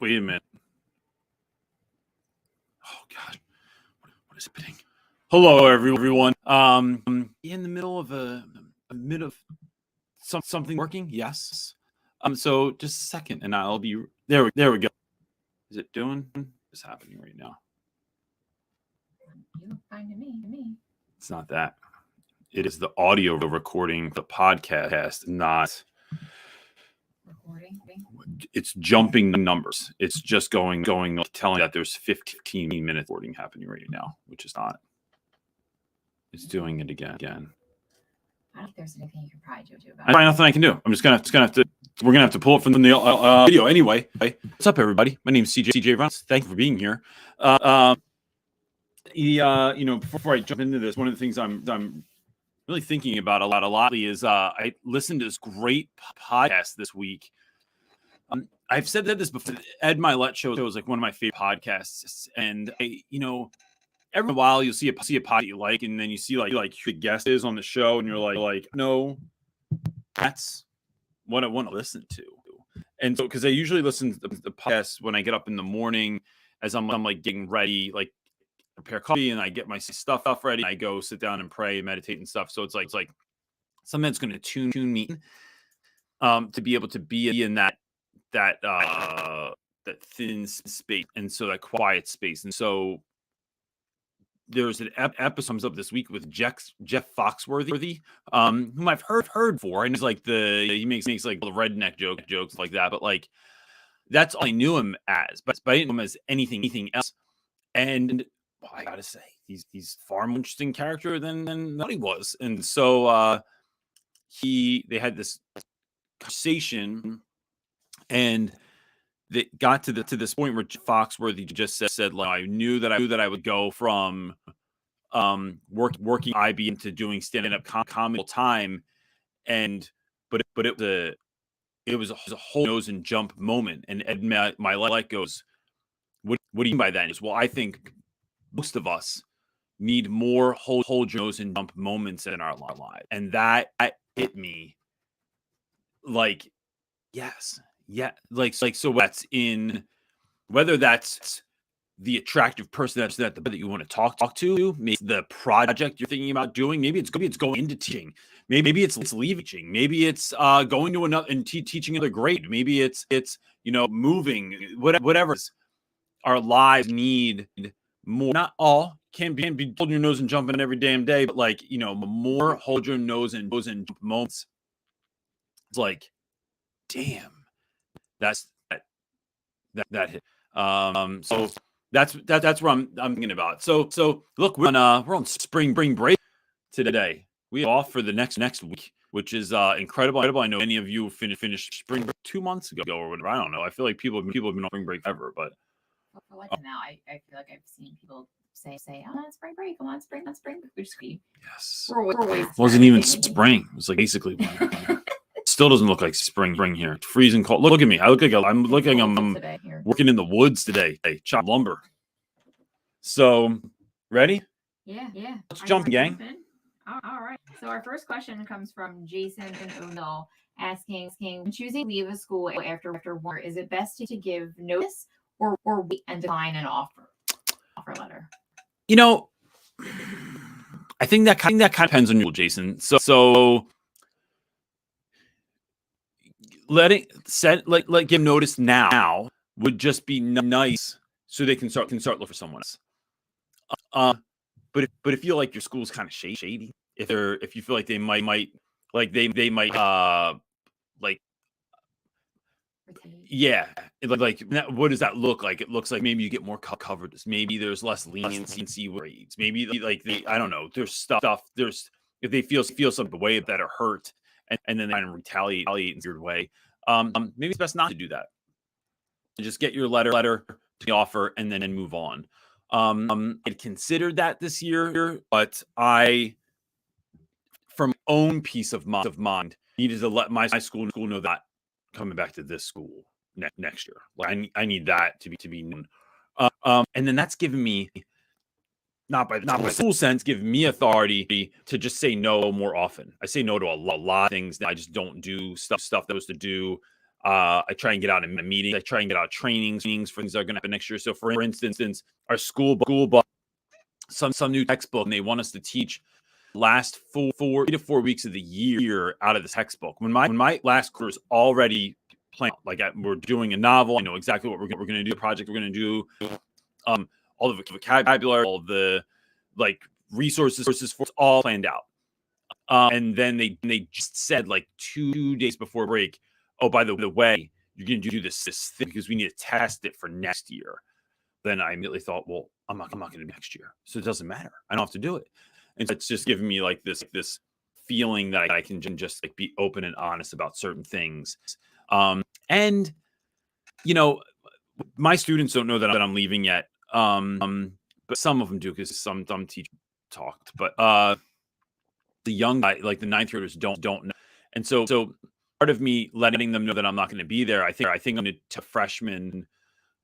Wait a minute. Oh God, what is happening? Hello, everyone. In the middle of something working. Yes. So just a second, and I'll be there. There we go. Is it doing? What's happening right now? You look fine to me. It's not that. It is the audio recording the podcast, not recording. It's jumping the numbers. It's just going, telling that there's 15 minutes recording happening right now, which is not. It's doing it again. I don't think there's anything you can probably do about it. Nothing I can do. I'm just gonna have to. We're gonna have to pull it from the video anyway. What's up, everybody? My name is CJ Reynolds. Thank you for being here. Before I jump into this, one of the things I'm really thinking about a lot is I listened to this great podcast this week. I've said that this before. Ed Milet show is like one of my favorite podcasts, and every while you'll see a pod you like, and then you see like who the guest is on the show, and you're like, no, that's what I want to listen to. And so, because I usually listen to the podcast when I get up in the morning, as I'm like getting ready, like prepare coffee, and I get my stuff ready. And I go sit down and pray, and meditate, and stuff. So it's like something that's going to tune me, to be able to be in that thin space, and so that quiet space. And so there's an episode comes up this week with Jeff Foxworthy, whom I've heard for, and he's like he makes like the redneck jokes like that, but like that's all I knew him as, but I didn't know him as anything else. And I gotta say, he's far more interesting character than what he was. And so they had this conversation, and they got to this point where Foxworthy just said like, I knew that I would go from working IB into doing stand-up comedy full time, but it was a whole nose and jump moment. And Ed Milet goes, what do you mean by that? Is, well, I think most of us need more hold your nose and jump moments in our life, and that hit me like, yes. Yeah, like so that's in, whether that's the attractive person that you want to talk to, maybe the project you're thinking about doing, maybe it's going into teaching, maybe it's leaving teaching, maybe it's going to another and teaching another grade, maybe it's moving, whatever. Our lives need more. Not all can be holding your nose and jumping every damn day, but like more hold your nose and jump moments. It's like, damn. That hit. So that's where I'm thinking about. So look, we're on spring break today. We are off for the next week, which is incredible. I know many of you finished spring break 2 months ago or whatever. I don't know. I feel like people have been on spring break ever, but for like now, I feel like I've seen people say, I'm on spring break. I'm on spring break. Yes. We're always wasn't even spring. It was like basically. Still doesn't look like spring here. It's freezing cold. Look at me. I'm working in the woods today. Hey, chop lumber. So, ready? Yeah. Let's jump, gang. All right. So our first question comes from Jason and O'Neill, asking, when choosing to leave a school after 1 year, is it best to give notice or wait and decline an offer letter? I think that kind of depends on you, Jason. So give notice now would just be nice, so they can start looking for someone else. But if you feel like your school's kind of shady, if you feel like they might yeah, like what does that look like? It looks like maybe you get more coverage. Maybe there's less leniency grades. Maybe I don't know. There's stuff. There's, if they feel some way that are hurt, and then they kind of retaliate in a weird way. Maybe it's best not to do that. Just get your letter to the offer and then move on. I considered that this year, but from my own peace of mind, needed to let my school know that coming back to this school next year. Like I need that to be known. And then that's given me, not by school sense, giving me authority to just say no more often. I say no to a lot of things that I just don't do. Stuff that was to do. I try and get out in meetings. I try and get out trainings for things that are going to happen next year. So for instance, our school bought some new textbook, and they want us to teach last 3 to 4 weeks of the year out of the textbook. When my last quarter is already planned, like we're doing a novel, I know exactly what we're going to do, the project we're going to do, all the vocabulary, all the like resources for it's all planned out. And then they just said like 2 days before break, oh, by the way, you're going to do this thing because we need to test it for next year. Then I immediately thought, well, I'm not going to do next year, so it doesn't matter. I don't have to do it. And so it's just giving me like this feeling that I can just like be open and honest about certain things. And my students don't know that I'm leaving yet. But some of them do, because some teacher talked. But the young guy, like the ninth graders, don't know. And so part of me letting them know that I'm not going to be there, I think I'm going to tell freshmen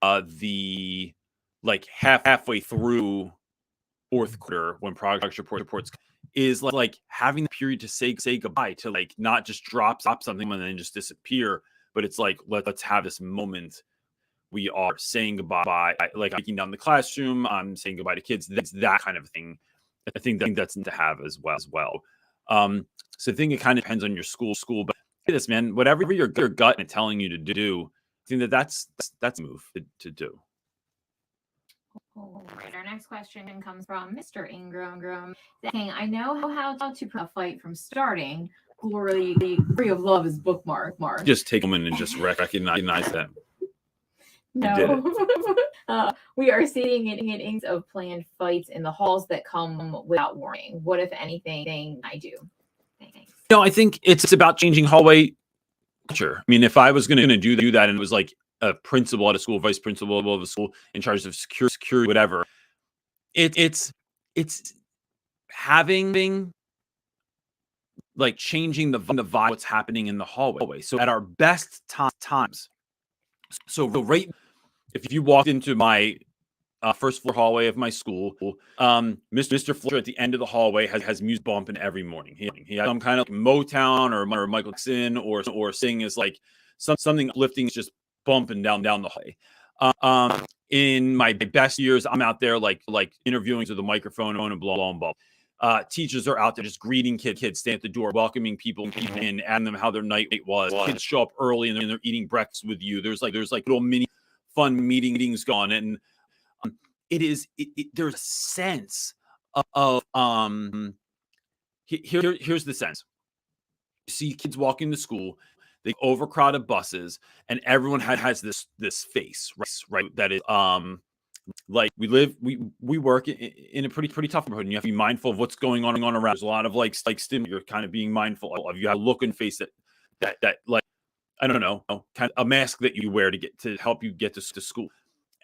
the like halfway through fourth quarter, when progress reports is like having the period to say goodbye, to like not just drop something and then just disappear, but it's like let's have this moment. We are saying goodbye, like breaking down the classroom. I'm saying goodbye to kids. That's that kind of thing. I think that's to have as well. So I think it kind of depends on your school, but this, man, whatever your gut is telling you to do, I think that's a move to do. All right, our next question comes from Mr. Ingram. Saying, I know how to prevent a fight from starting. Glory of love is bookmark. Just take a moment and just recognize that. No. We are seeing an instance of planned fights in the halls that come without warning. What, if anything, I do? Thanks. No, I think it's about changing hallway culture. I mean, if I was going to do that, and it was like a principal at a school, vice principal of a school in charge of security, whatever, it's having like changing the vibe, what's happening in the hallway. So at our best times, so right, if you walked into my first floor hallway of my school, Mr. Fletcher at the end of the hallway has music bumping every morning. He has some kind of Motown or Michael Jackson or sing is like something uplifting is just bumping down the hallway. In my best years, I'm out there like interviewing with a microphone and blowing bubbles. Teachers are out there just greeting kids, stand at the door, welcoming people in, asking them how their night was. Kids show up early and they're eating breakfast with you. There's like little mini fun meetings going, and there's a sense of here's the sense. You see kids walking to school, they overcrowded buses, and everyone has this face, right? That is like we work in a pretty tough neighborhood, and you have to be mindful of what's going on around. There's a lot of like stimuli you're kind of being mindful of. You have a look and face that like, I don't know, kind of a mask that you wear to help you get to school.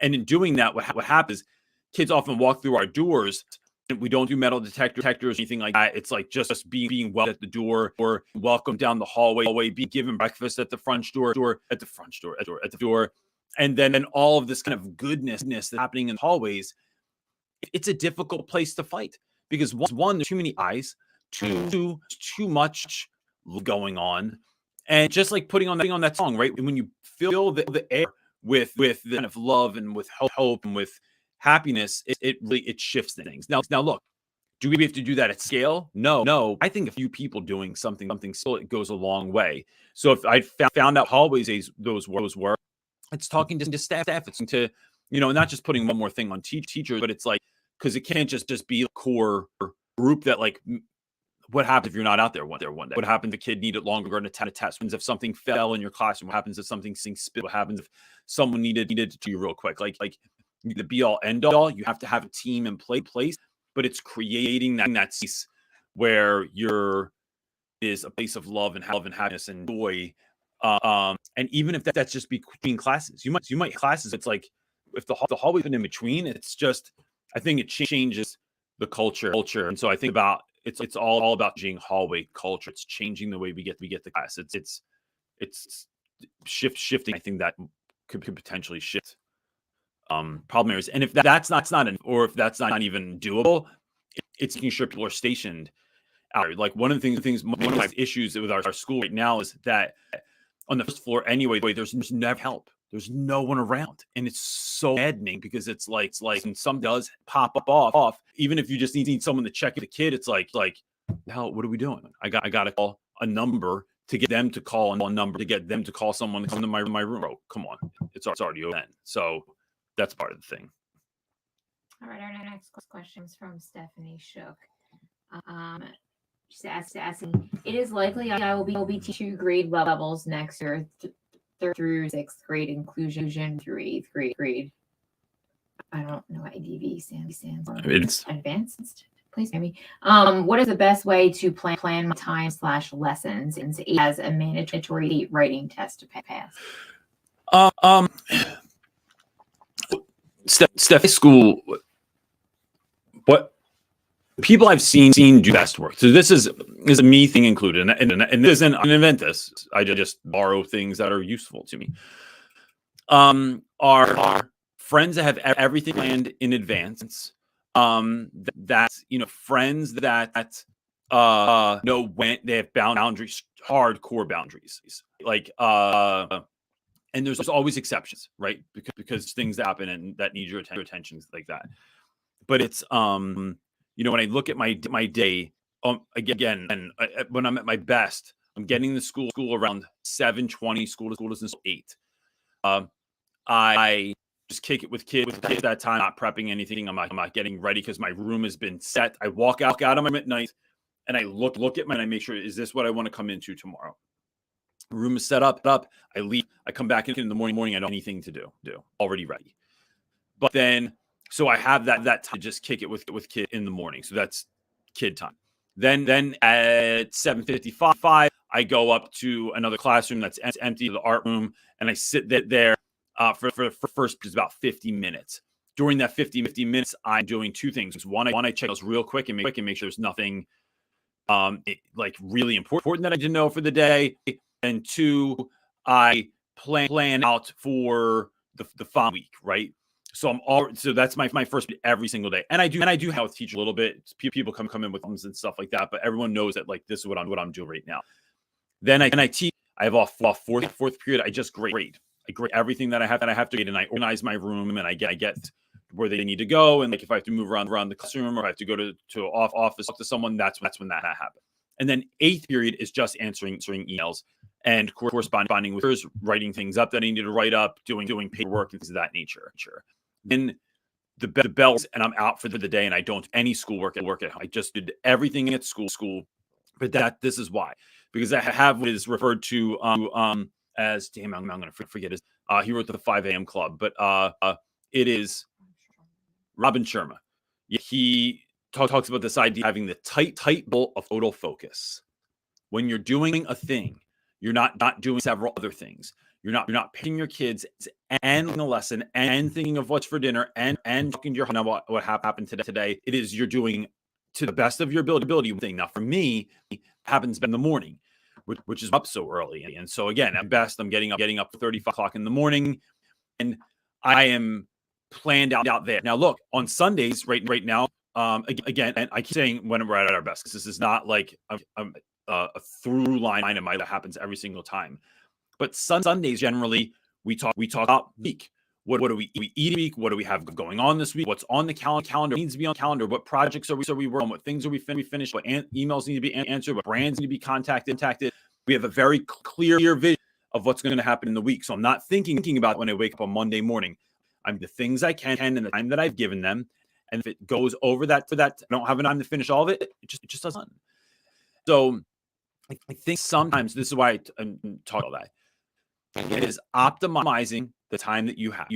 And in doing that, what happens? Kids often walk through our doors. And we don't do metal detectors or anything like that. It's like just being welcomed at the door, or welcome down the hallway, be given breakfast at the front door, at the door. And then all of this kind of goodness that's happening in hallways. It's a difficult place to fight, because one, there's too many eyes, too much going on. And just like putting on that song, right? When you fill the air with the kind of love and with hope and with happiness, it really shifts things. Now look, do we have to do that at scale? No. I think a few people doing something still, it goes a long way. So if I found out hallways those were, it's talking to staff, it's to, not just putting one more thing on teachers, but it's like, because it can't just be a core group that like, what happens if you're not out there one day? What happens if a kid needed longer to test? What happens if something fell in your classroom? What happens if something spilled? What happens if someone needed to do you real quick? Like the be all end all, you have to have a team in place, but it's creating that space where is a place of love and happiness and joy. And even if that's just between classes, you might classes. It's like if the hallway's in between, it's just, I think it changes the culture. And so I think about it's all about changing hallway culture. It's changing the way we get to class. It's shifting. I think that could potentially shift problem areas. And if that's not if that's not even doable, it's making sure people are stationed out. Like one of the issues with our school right now is that on the first floor anyway. There's never help. There's no one around, and it's so maddening because it's like when some does pop off, even if you just need someone to check the kid, it's like hell, what are we doing? I got to call a number to get them to call a number to get them to call someone to come to my room. Bro, come on, it's already open. So that's part of the thing. All right, our next question is from Stephanie Shook. She's asking, it is likely I will be teaching 2 grade levels next year, through 6th grade inclusion through 8th grade. I don't know what ADV stands for. It's advanced. Please hear me. What is the best way to plan my time / lessons as a mandatory writing test to pass? Steph, school, what people I've seen do best work. So this is a me thing included, and this isn't an invent this. I just borrow things that are useful to me. Are friends that have everything planned in advance. That's friends that know when they have boundaries, hardcore boundaries. Like and there's always exceptions, right? Because things happen and that need your attention, like that. But it's when I look at my day, again, and when I'm at my best, I'm getting to school around 7:20. School doesn't start 8. I just kick it with kids at that time, not prepping anything. I'm not getting ready because my room has been set. I walk out of my midnight and I look at and I make sure, is this what I want to come into tomorrow? Room is set up. I leave. I come back in the morning. I don't have anything to do. Already ready. But then, so I have that time to just kick it with kid in the morning. So that's kid time. Then at 7:55, I go up to another classroom that's empty, the art room, and I sit there for first about 50 minutes. During that 50 minutes, I'm doing 2 things. One, I check those real quick and make sure there's nothing like really important that I didn't know for the day. And 2, I plan out for the following week, right? So so that's my first every single day. And I do help teach a little bit. People come in with thumbs and stuff like that, but everyone knows that like this is what I'm doing right now. Then I teach. I have off fourth period. I just grade. I grade everything that I have to grade, and I organize my room, and I get where they need to go. And like if I have to move around the classroom, or I have to go to office to someone, that's when that happens. And then 8th period is just answering emails and corresponding with others, writing things up that I need to write up, doing paperwork and things of that nature. Then the bells, and I'm out for the day, and I don't do any schoolwork at home. I just did everything at school. But this is why, because I have what is referred to as I'm going to forget his. He wrote the 5 a.m. Club, but it is Robin Sharma. He talks about this idea of having the tight bolt of total focus. When you're doing a thing, you're not doing several other things. You're not picking your kids and the lesson and thinking of what's for dinner and talking to your husband about what happened today. It is you're doing to the best of your ability thing. Now, for me, it happens in the morning, which is up so early. And so again, at best, I'm getting up 35 o'clock in the morning, and I am planned out there. Now, look, on Sundays right now, again, and I keep saying when we're at our best, because this is not like a through line in my life that happens every single time. But Sundays, generally, we talk about week. What do we eat a week? What do we have going on this week? What's on the calendar? Needs to be on the calendar. What projects are we working on? What things are we finished? What emails need to be answered? What brands need to be contacted? We have a very clear vision of what's going to happen in the week. So I'm not thinking about when I wake up on Monday morning. I'm the things I can in the time that I've given them. And if it goes over that, I don't have time to finish all of it. It just doesn't. So I think sometimes this is why I'm talking about that. It is optimizing the time that you have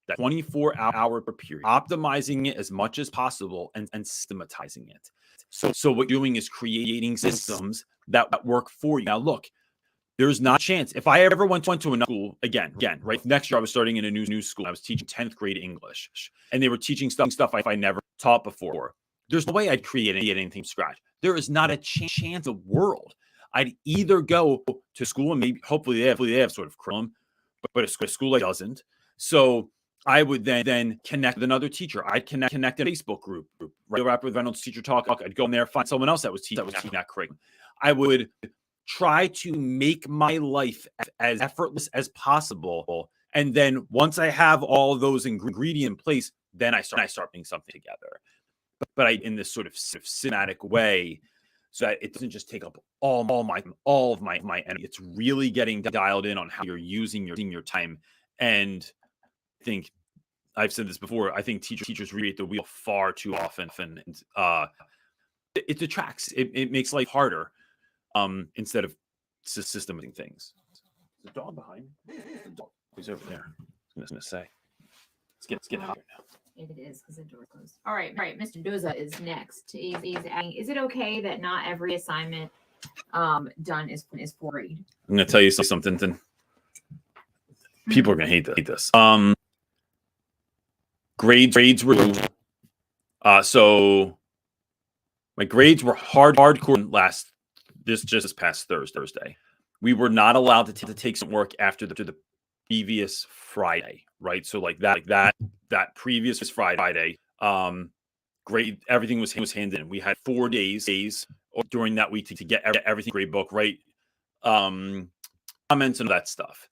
that 24-hour period, optimizing it as much as possible and systematizing it. So what you're doing is creating systems that work for you. Now, look, there's not a chance. If I ever went to another school again, right? Next year, I was starting in a new school. I was teaching 10th grade English, and they were teaching stuff I never taught before. There's no way I'd create anything from scratch. There is not a chance in the world. I'd either go to school and maybe hopefully they have sort of curriculum, but a school doesn't. So I would then connect with another teacher. I'd connect in a Facebook group, Rap With Reynolds Teacher Talk. I'd go in there, find someone else that was teaching that curriculum. I would try to make my life as effortless as possible. And then once I have all those ingredients in place, then I start putting something together. But I, in this sort of cinematic way, so that it doesn't just take up all of my energy. It's really getting dialed in on how you're using your time. And I think I've said this before. I think teachers recreate the wheel far too often, and it detracts. It makes life harder instead of systemating things. The dog behind. The dog. He's over there. I was gonna say. Let's get hot now. If it is, because the door closed. All right. Mr. Doza is next. He's asking, is it okay that not every assignment done is for grade? I'm gonna tell you something. Then people are gonna hate this. Grades were so my grades were hardcore this past Thursday. We were not allowed to take some work after the previous Friday, right? So like that previous Friday, grade everything was handed in. We had 4 days during that week to get everything grade book, right? Comments and that stuff.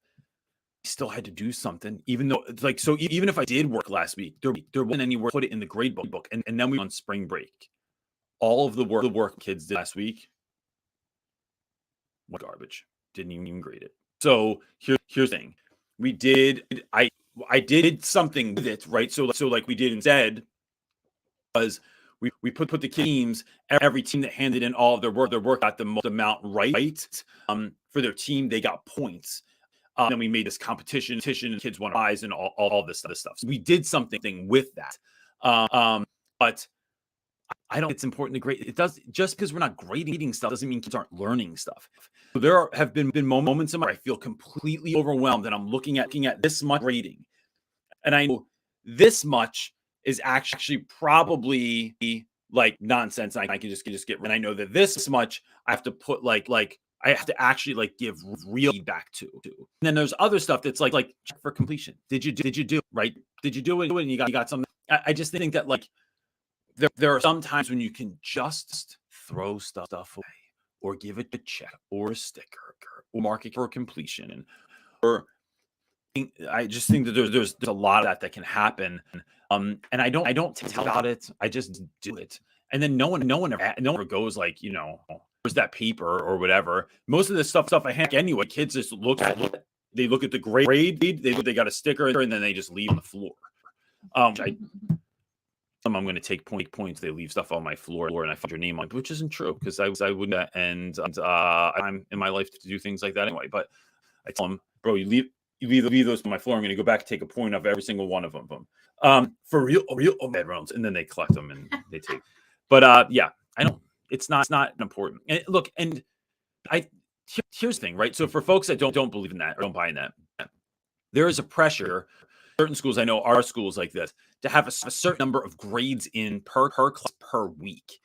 I still had to do something, even though like so even if I did work last week, there wasn't any work put it in the grade book, and then we were on spring break. All of the work kids did last week was garbage. Didn't even grade it. So here's the thing. We did I did something with it, right? So like we did instead was we put the teams, every team that handed in all of their work got the most amount right. For their team, they got points. Then we made this competition, and kids won a prize and all this stuff. So we did something with that. But I don't think it's important to grade. It does, just because we're not grading stuff doesn't mean kids aren't learning stuff. So there have been moments in my life where I feel completely overwhelmed and I'm looking at this much grading. And I know this much is actually probably like nonsense. And I can just get, and I know that this much I have to put like I have to actually like give real feedback to. And then there's other stuff that's like check for completion. Did you do it, right? Did you do it? And you got something. I just think that like there are some times when you can just throw stuff away or give it a check or a sticker or mark it for completion. Or I just think that there's a lot of that can happen. And I don't tell about it. I just do it. And then no one ever goes like, where's that paper or whatever. Most of the stuff I hand anyway, kids just look at the grade, they got a sticker and then they just leave on the floor. I'm going to take points. They leave stuff on my floor and I find your name on it, which isn't true because I wouldn't. And I'm in my life to do things like that anyway. But I tell them, bro, you leave those on my floor. I'm going to go back and take a point of every single one of them. For real bad rounds, and then they collect them and they take. But yeah, I don't. It's not important. And look, and here's the thing, right? So for folks that don't believe in that or don't buy in that, there is a pressure. Certain schools, I know our schools like this, to have a certain number of grades in per class per week.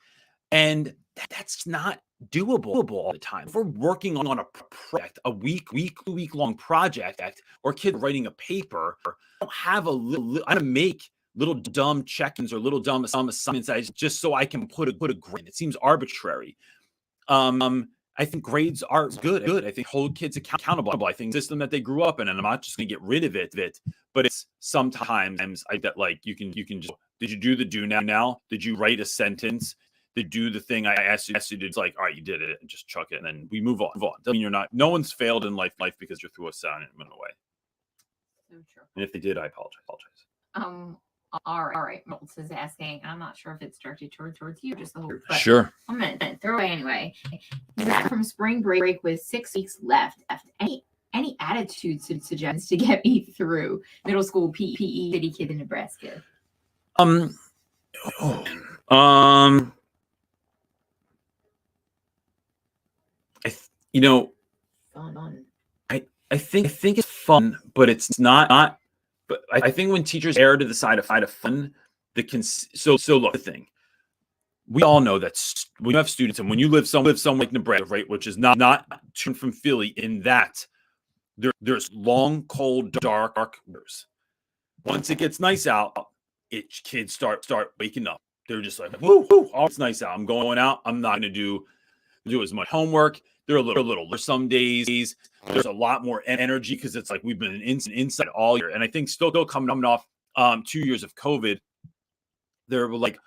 And that's not doable all the time. If we're working on a project, a week-long project, or kid writing a paper, I don't have I don't make little dumb check-ins or little dumb assignments just so I can put a grade. It seems arbitrary. I think grades are good. I think hold kids accountable. I think the system that they grew up in, and I'm not just going to get rid of it, but it's sometimes that like you can just, did you do the do now? Did you write a sentence? Did you do the thing I asked you to do? It's like, all right, you did it, and just chuck it, and then we move on. Doesn't mean you're not. No one's failed in life because you're through a sound and went away. So true. And if they did, I apologize. All right. Moltz is asking, I'm not sure if it's directed towards you, just the whole. But sure. I'm gonna throw away anyway. He's back from spring break with 6 weeks left. Any attitude suggests to get me through middle school PE city kid in Nebraska? Fun. I think it's fun, but it's not. But I think when teachers err to the side of fun, so look, the thing, we all know that when you have students and when you live somewhere like Nebraska, right, which is not too from Philly, in that there's long, cold, dark years. Once it gets nice out, kids start waking up. They're just like, woo, oh, it's nice out. I'm going out. I'm not going to do do as much homework. They're a little. There's some days there's a lot more energy because it's like we've been inside all year, and I think still coming off 2 years of COVID. There were like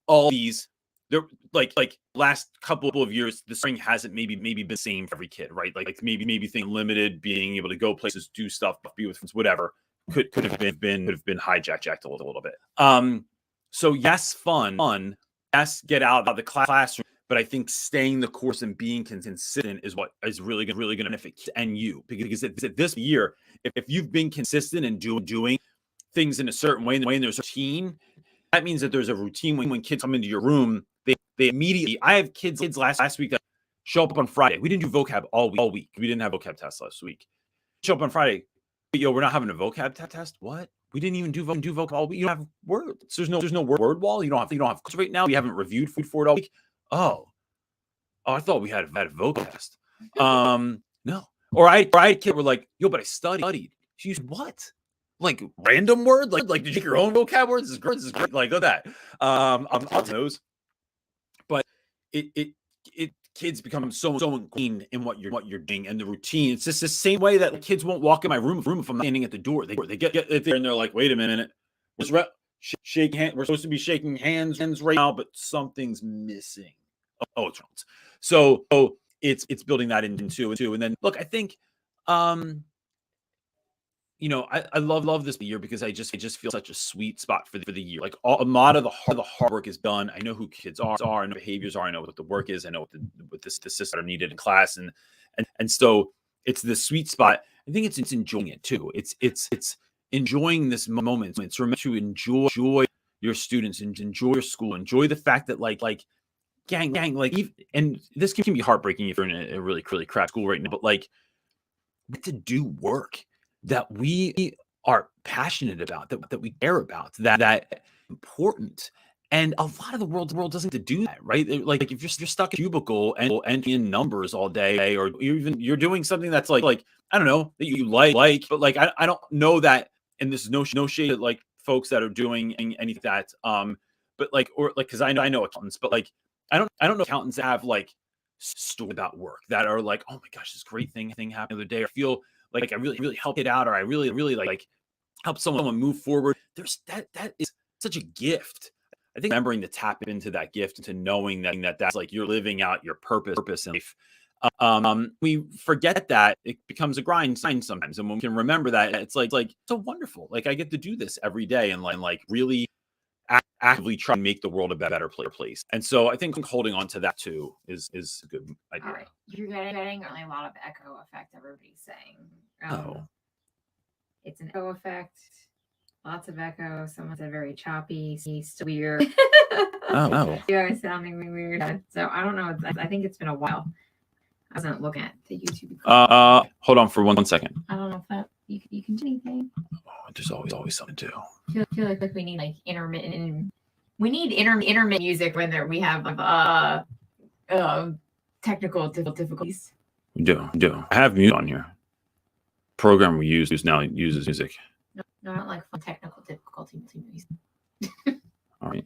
all these. There like last couple of years, the spring hasn't maybe been the same for every kid, right? Like maybe thing limited, being able to go places, do stuff, be with friends, whatever could have been hijacked a little bit. So yes, fun. Yes, get out of the classroom. But I think staying the course and being consistent is what is really going to benefit kids and you. Because this year, if you've been consistent and doing things in a certain way, and there's a routine, that means that there's a routine when kids come into your room. They immediately. I have kids last week that show up on Friday. We didn't do vocab all week. We didn't have vocab tests last week. Show up on Friday. Yo, we're not having a vocab test. What? We didn't even do vocab all week. You don't have words. There's no word wall. You don't have right now. You haven't reviewed food for it all week. Oh, I thought we had a vocab test. No. Or I had kids were like, yo, but I studied. She used what? Like random word? Like did you take your own vocab words? This is great. Like that. I'll those. But it kids become so ingrained in what you're doing and the routine. It's just the same way that kids won't walk in my room if I'm not standing at the door. They get there and they're like, wait a minute. Shake hand. We're supposed to be shaking hands right now, but something's missing. Oh, it's Reynolds. So it's building that into it too. And then look, I think I love this year because I just feel such a sweet spot for the year. Like a lot of the hard work is done. I know who kids are, I know behaviors are, I know what the work is, I know what the systems are needed in class, and so it's the sweet spot. I think it's enjoying it too. It's enjoying this moment. It's remember to enjoy your students and enjoy your school. Enjoy the fact that like gang, like even, and this can be heartbreaking if you're in a really crap school right now. But like, we get to do work that we are passionate about, that we care about, that important. And a lot of the world doesn't get to do that, right? Like if you're stuck in a cubicle and entering in numbers all day, or you're doing something that's like I don't know that you like, but like I don't know that. And this is no shade at like folks that are doing anything that but like or like because I know accountants, but like I don't know accountants that have like stories about work that are like, oh my gosh, this great thing happened the other day. I feel like I really helped it out, or I really like help someone move forward. There's that is such a gift. I think remembering to tap into that gift and to knowing that's like you're living out your purpose in life. We forget that it becomes a grind sometimes, and when we can remember that, it's like so wonderful. Like I get to do this every day and like really actively try to make the world a better place. And so I think holding on to that too is a good idea. All right, you're getting really a lot of echo effect. Everybody's saying, it's an echo effect. Lots of echo. Someone said very choppy. He's weird. Oh. Yeah, it's sounding weird. So I don't know. I think it's been a while. I wasn't looking at the YouTube. Hold on for 1 second. I don't know if that you can do anything. Oh, there's always something to do. I feel like we need like intermittent. We need intermittent music when we have technical difficulties. We do. I have music on here. Program we use now uses music. No, not like technical difficulty music. All right.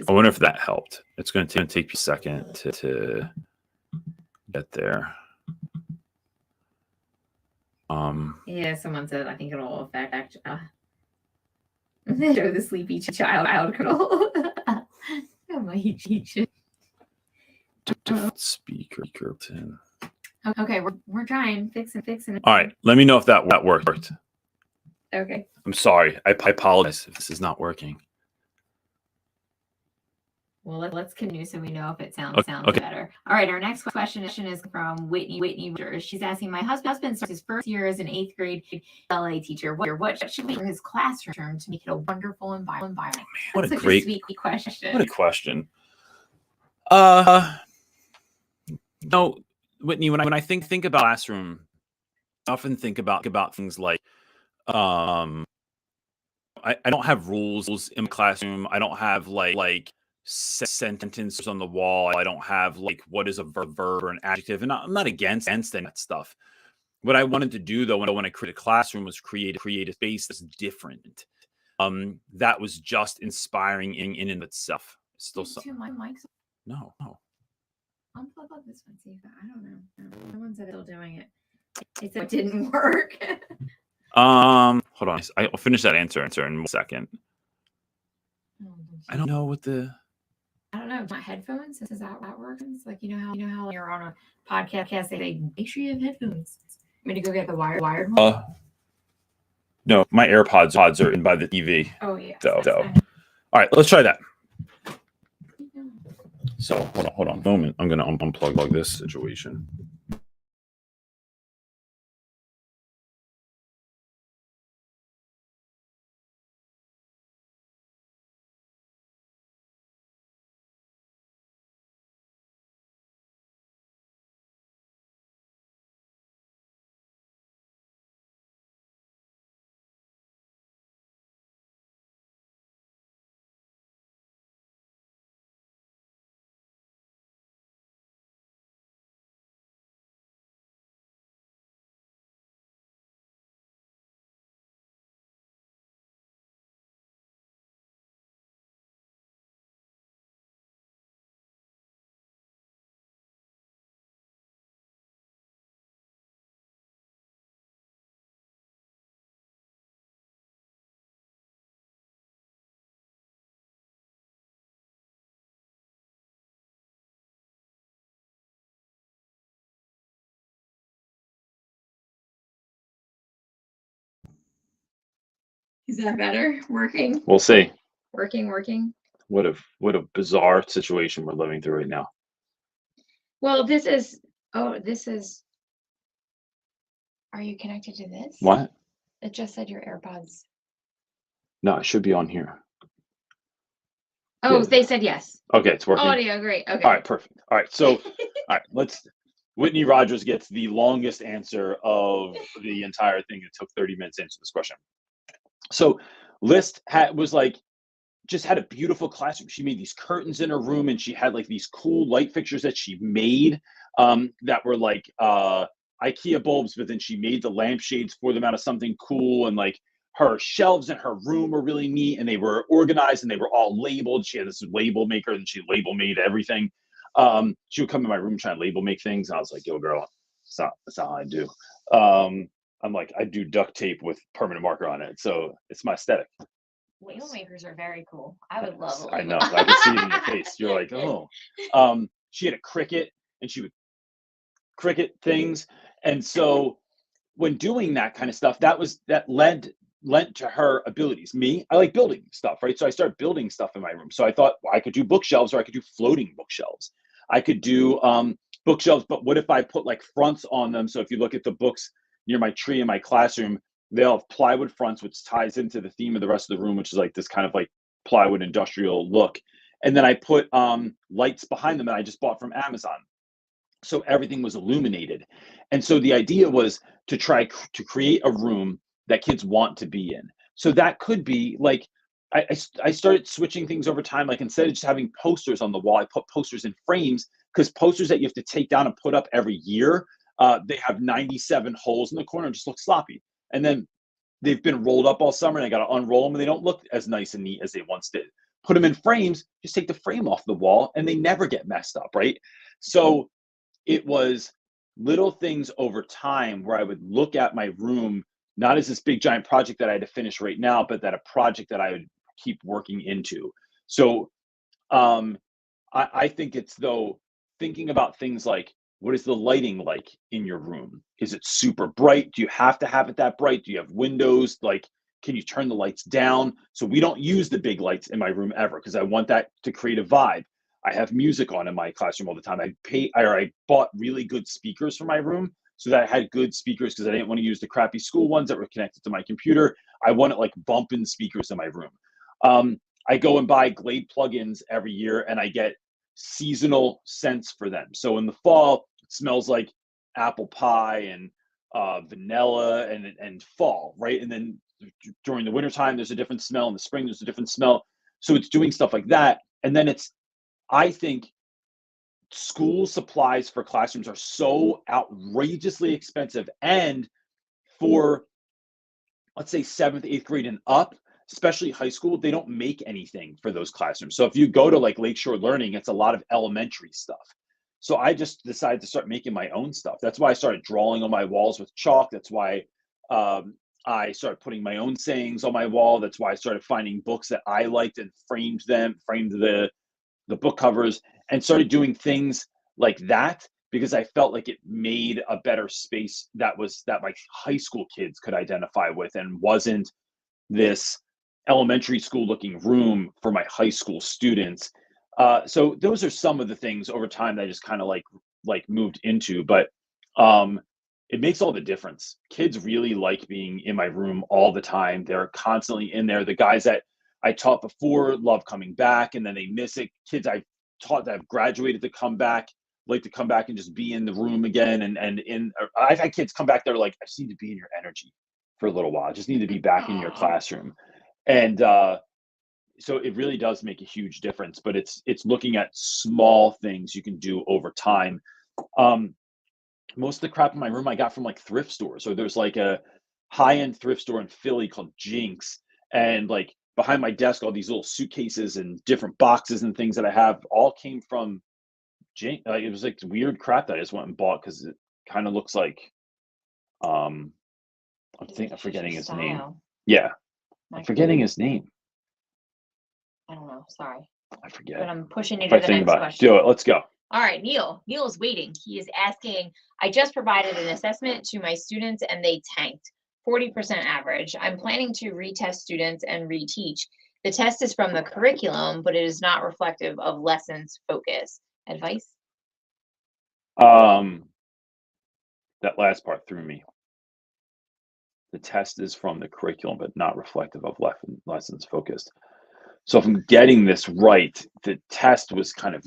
I wonder if that helped. It's going to take you a second to get there. Yeah, someone said I think it'll affect show the sleepy child girl. Speaker. Okay, we're trying fixing it. All right, let me know if that worked. Okay. I'm sorry. I apologize if this is not working. Well, let's continue so we know if it sounds Okay. better. All right, our next question is from Whitney. She's asking, my husband starts his first year as an 8th grade LA teacher. What should we do for his classroom to make it a wonderful environment? Man, what That's a great sweet question. What a question. Whitney, when I think about classroom, I often think about things like I don't have rules in my classroom. I don't have like sentences on the wall. I don't have like what is a verb or an adjective, and I'm not against any of that stuff. What I wanted to do though when I created a classroom was create a space that's different. That was just inspiring in and of itself. Still something. Two mics. No. unplug this one. See if I don't know. No, someone said it's still doing it. They said it didn't work. Hold on. I'll finish that answer in a second. I don't know what the. I don't know. My headphones. Is that working? It's like you know how when you're on a podcast, they make sure you have headphones. I'm gonna go get the wired one. No, my AirPods are in by the TV. Oh yeah. So. All right, let's try that. So hold on a moment. I'm gonna unplug this situation. Is that better? Working? We'll see. Working. What a bizarre situation we're living through right now. Well, this is. Are you connected to this? What? It just said your AirPods. No, it should be on here. Oh, Yeah. they said yes. Okay, it's working. Audio, great. Okay. All right, perfect. All right, so all right, Whitney Rogers gets the longest answer of the entire thing. It took 30 minutes to answer this question. So List just had a beautiful classroom. She made these curtains in her room, and she had like these cool light fixtures that she made that were like IKEA bulbs, but then she made the lampshades for them out of something cool. And like her shelves in her room were really neat, and they were organized, and they were all labeled. She had this label maker, and she label made everything. She would come in my room trying to label make things, and I was like, "Yo, girl, that's not how I do." I'm like, I do duct tape with permanent marker on it, so it's my aesthetic. Label makers are very cool. I would love them. I know. I can see it in your face. You're like, oh. She had a Cricut, and she would Cricut things. And so when doing that kind of stuff, that lent to her abilities. Me, I like building stuff, right? So I started building stuff in my room. So I thought, well, I could do bookshelves, or I could do floating bookshelves. I could do bookshelves, but what if I put like fronts on them? So if you look at the books near my tree in my classroom, they'll have plywood fronts, which ties into the theme of the rest of the room, which is like this kind of like plywood industrial look. And then I put lights behind them that I just bought from Amazon. So everything was illuminated. And so the idea was to try to create a room that kids want to be in. So that could be like, I started switching things over time. Like instead of just having posters on the wall, I put posters in frames, because posters that you have to take down and put up every year, they have 97 holes in the corner and just look sloppy. And then they've been rolled up all summer, and I got to unroll them, and they don't look as nice and neat as they once did. Put them in frames, just take the frame off the wall, and they never get messed up, right? So it was little things over time where I would look at my room, not as this big giant project that I had to finish right now, but that a project that I would keep working into. So I think it's though thinking about things like, what is the lighting like in your room? Is it super bright? Do you have to have it that bright? Do you have windows? Like, can you turn the lights down? So we don't use the big lights in my room ever, because I want that to create a vibe. I have music on in my classroom all the time. I bought really good speakers for my room so that I had good speakers, because I didn't want to use the crappy school ones that were connected to my computer. I wanted like bumping speakers in my room. I go and buy Glade plugins every year, and I get seasonal scents for them. So in the fall, it smells like apple pie and vanilla and fall, right? And then during the wintertime, there's a different smell. In the spring, there's a different smell. So it's doing stuff like that. And then I think school supplies for classrooms are so outrageously expensive. And for, let's say, 7th, 8th grade and up, especially high school, they don't make anything for those classrooms. So if you go to like Lakeshore Learning, it's a lot of elementary stuff. So I just decided to start making my own stuff. That's why I started drawing on my walls with chalk. That's why I started putting my own sayings on my wall. That's why I started finding books that I liked and framed them, framed the book covers, and started doing things like that because I felt like it made a better space that my high school kids could identify with and wasn't this elementary school looking room for my high school students. So those are some of the things over time that I just kind of like moved into, but um, it makes all the difference. Kids really like being in my room all the time. They're constantly in there. The guys that I taught before love coming back, and then they miss it. Kids I taught that have graduated to come back like to come back and just be in the room again. I've had kids come back. They're like, I just need to be in your energy for a little while. I just need to be back in your classroom. And so it really does make a huge difference, but it's looking at small things you can do over time. Most of the crap in my room I got from like thrift stores. So there's like a high-end thrift store in Philly called Jinx, and like behind my desk, all these little suitcases and different boxes and things that I have all came from Jinx. It was like weird crap that I just went and bought because it kind of looks like um I'm forgetting his name. Yeah, I'm forgetting his name. I don't know. Sorry. I forget. But I'm pushing you to the next question. Do it. Let's go. All right, Neil. Neil is waiting. He is asking, I just provided an assessment to my students and they tanked 40% average. I'm planning to retest students and reteach. The test is from the curriculum, but it is not reflective of lessons focus. Advice? That last part threw me. The test is from the curriculum, but not reflective of lessons focused. So if I'm getting this right, the test was kind of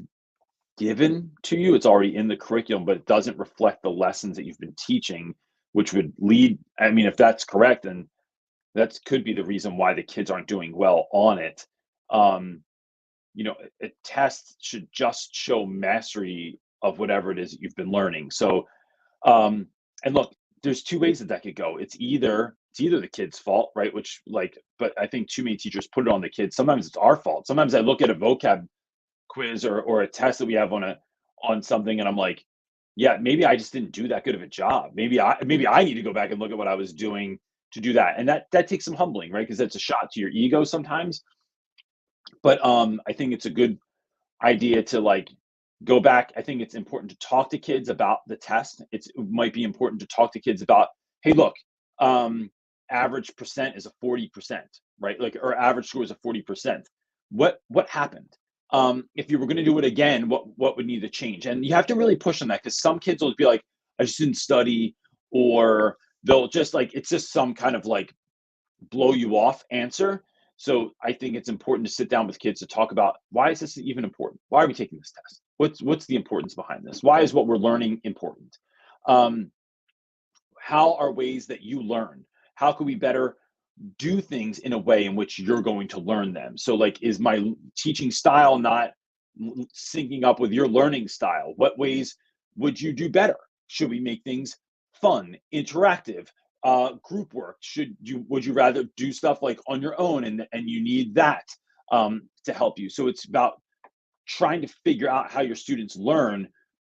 given to you. It's already in the curriculum, but it doesn't reflect the lessons that you've been teaching, which would lead, I mean, if that's correct, then that could be the reason why the kids aren't doing well on it. A test should just show mastery of whatever it is that you've been learning. So, and look, there's two ways that could go. It's either the kid's fault, right? But I think too many teachers put it on the kids. Sometimes it's our fault. Sometimes I look at a vocab quiz or a test that we have on something, and I'm like, yeah, maybe I just didn't do that good of a job. Maybe I need to go back and look at what I was doing to do that. And that takes some humbling, right? Because that's a shot to your ego sometimes. But I think it's a good idea to like go back. I think it's important to talk to kids about the test. It might be important to talk to kids about, hey, look, average percent is a 40%, right? Like, or average score is a 40%. What happened? If you were going to do it again, what would need to change? And you have to really push on that, because some kids will be like, I just didn't study, or they'll just like, it's just some kind of like blow you off answer. So I think it's important to sit down with kids to talk about, why is this even important? Why are we taking this test? What's the importance behind this? Why is what we're learning important? How are ways that you learn? How can we better do things in a way in which you're going to learn them? So like, is my teaching style not syncing up with your learning style? What ways would you do better? Should we make things fun, interactive, group work? Would you rather do stuff like on your own, and you need that to help you? So it's about trying to figure out how your students learn.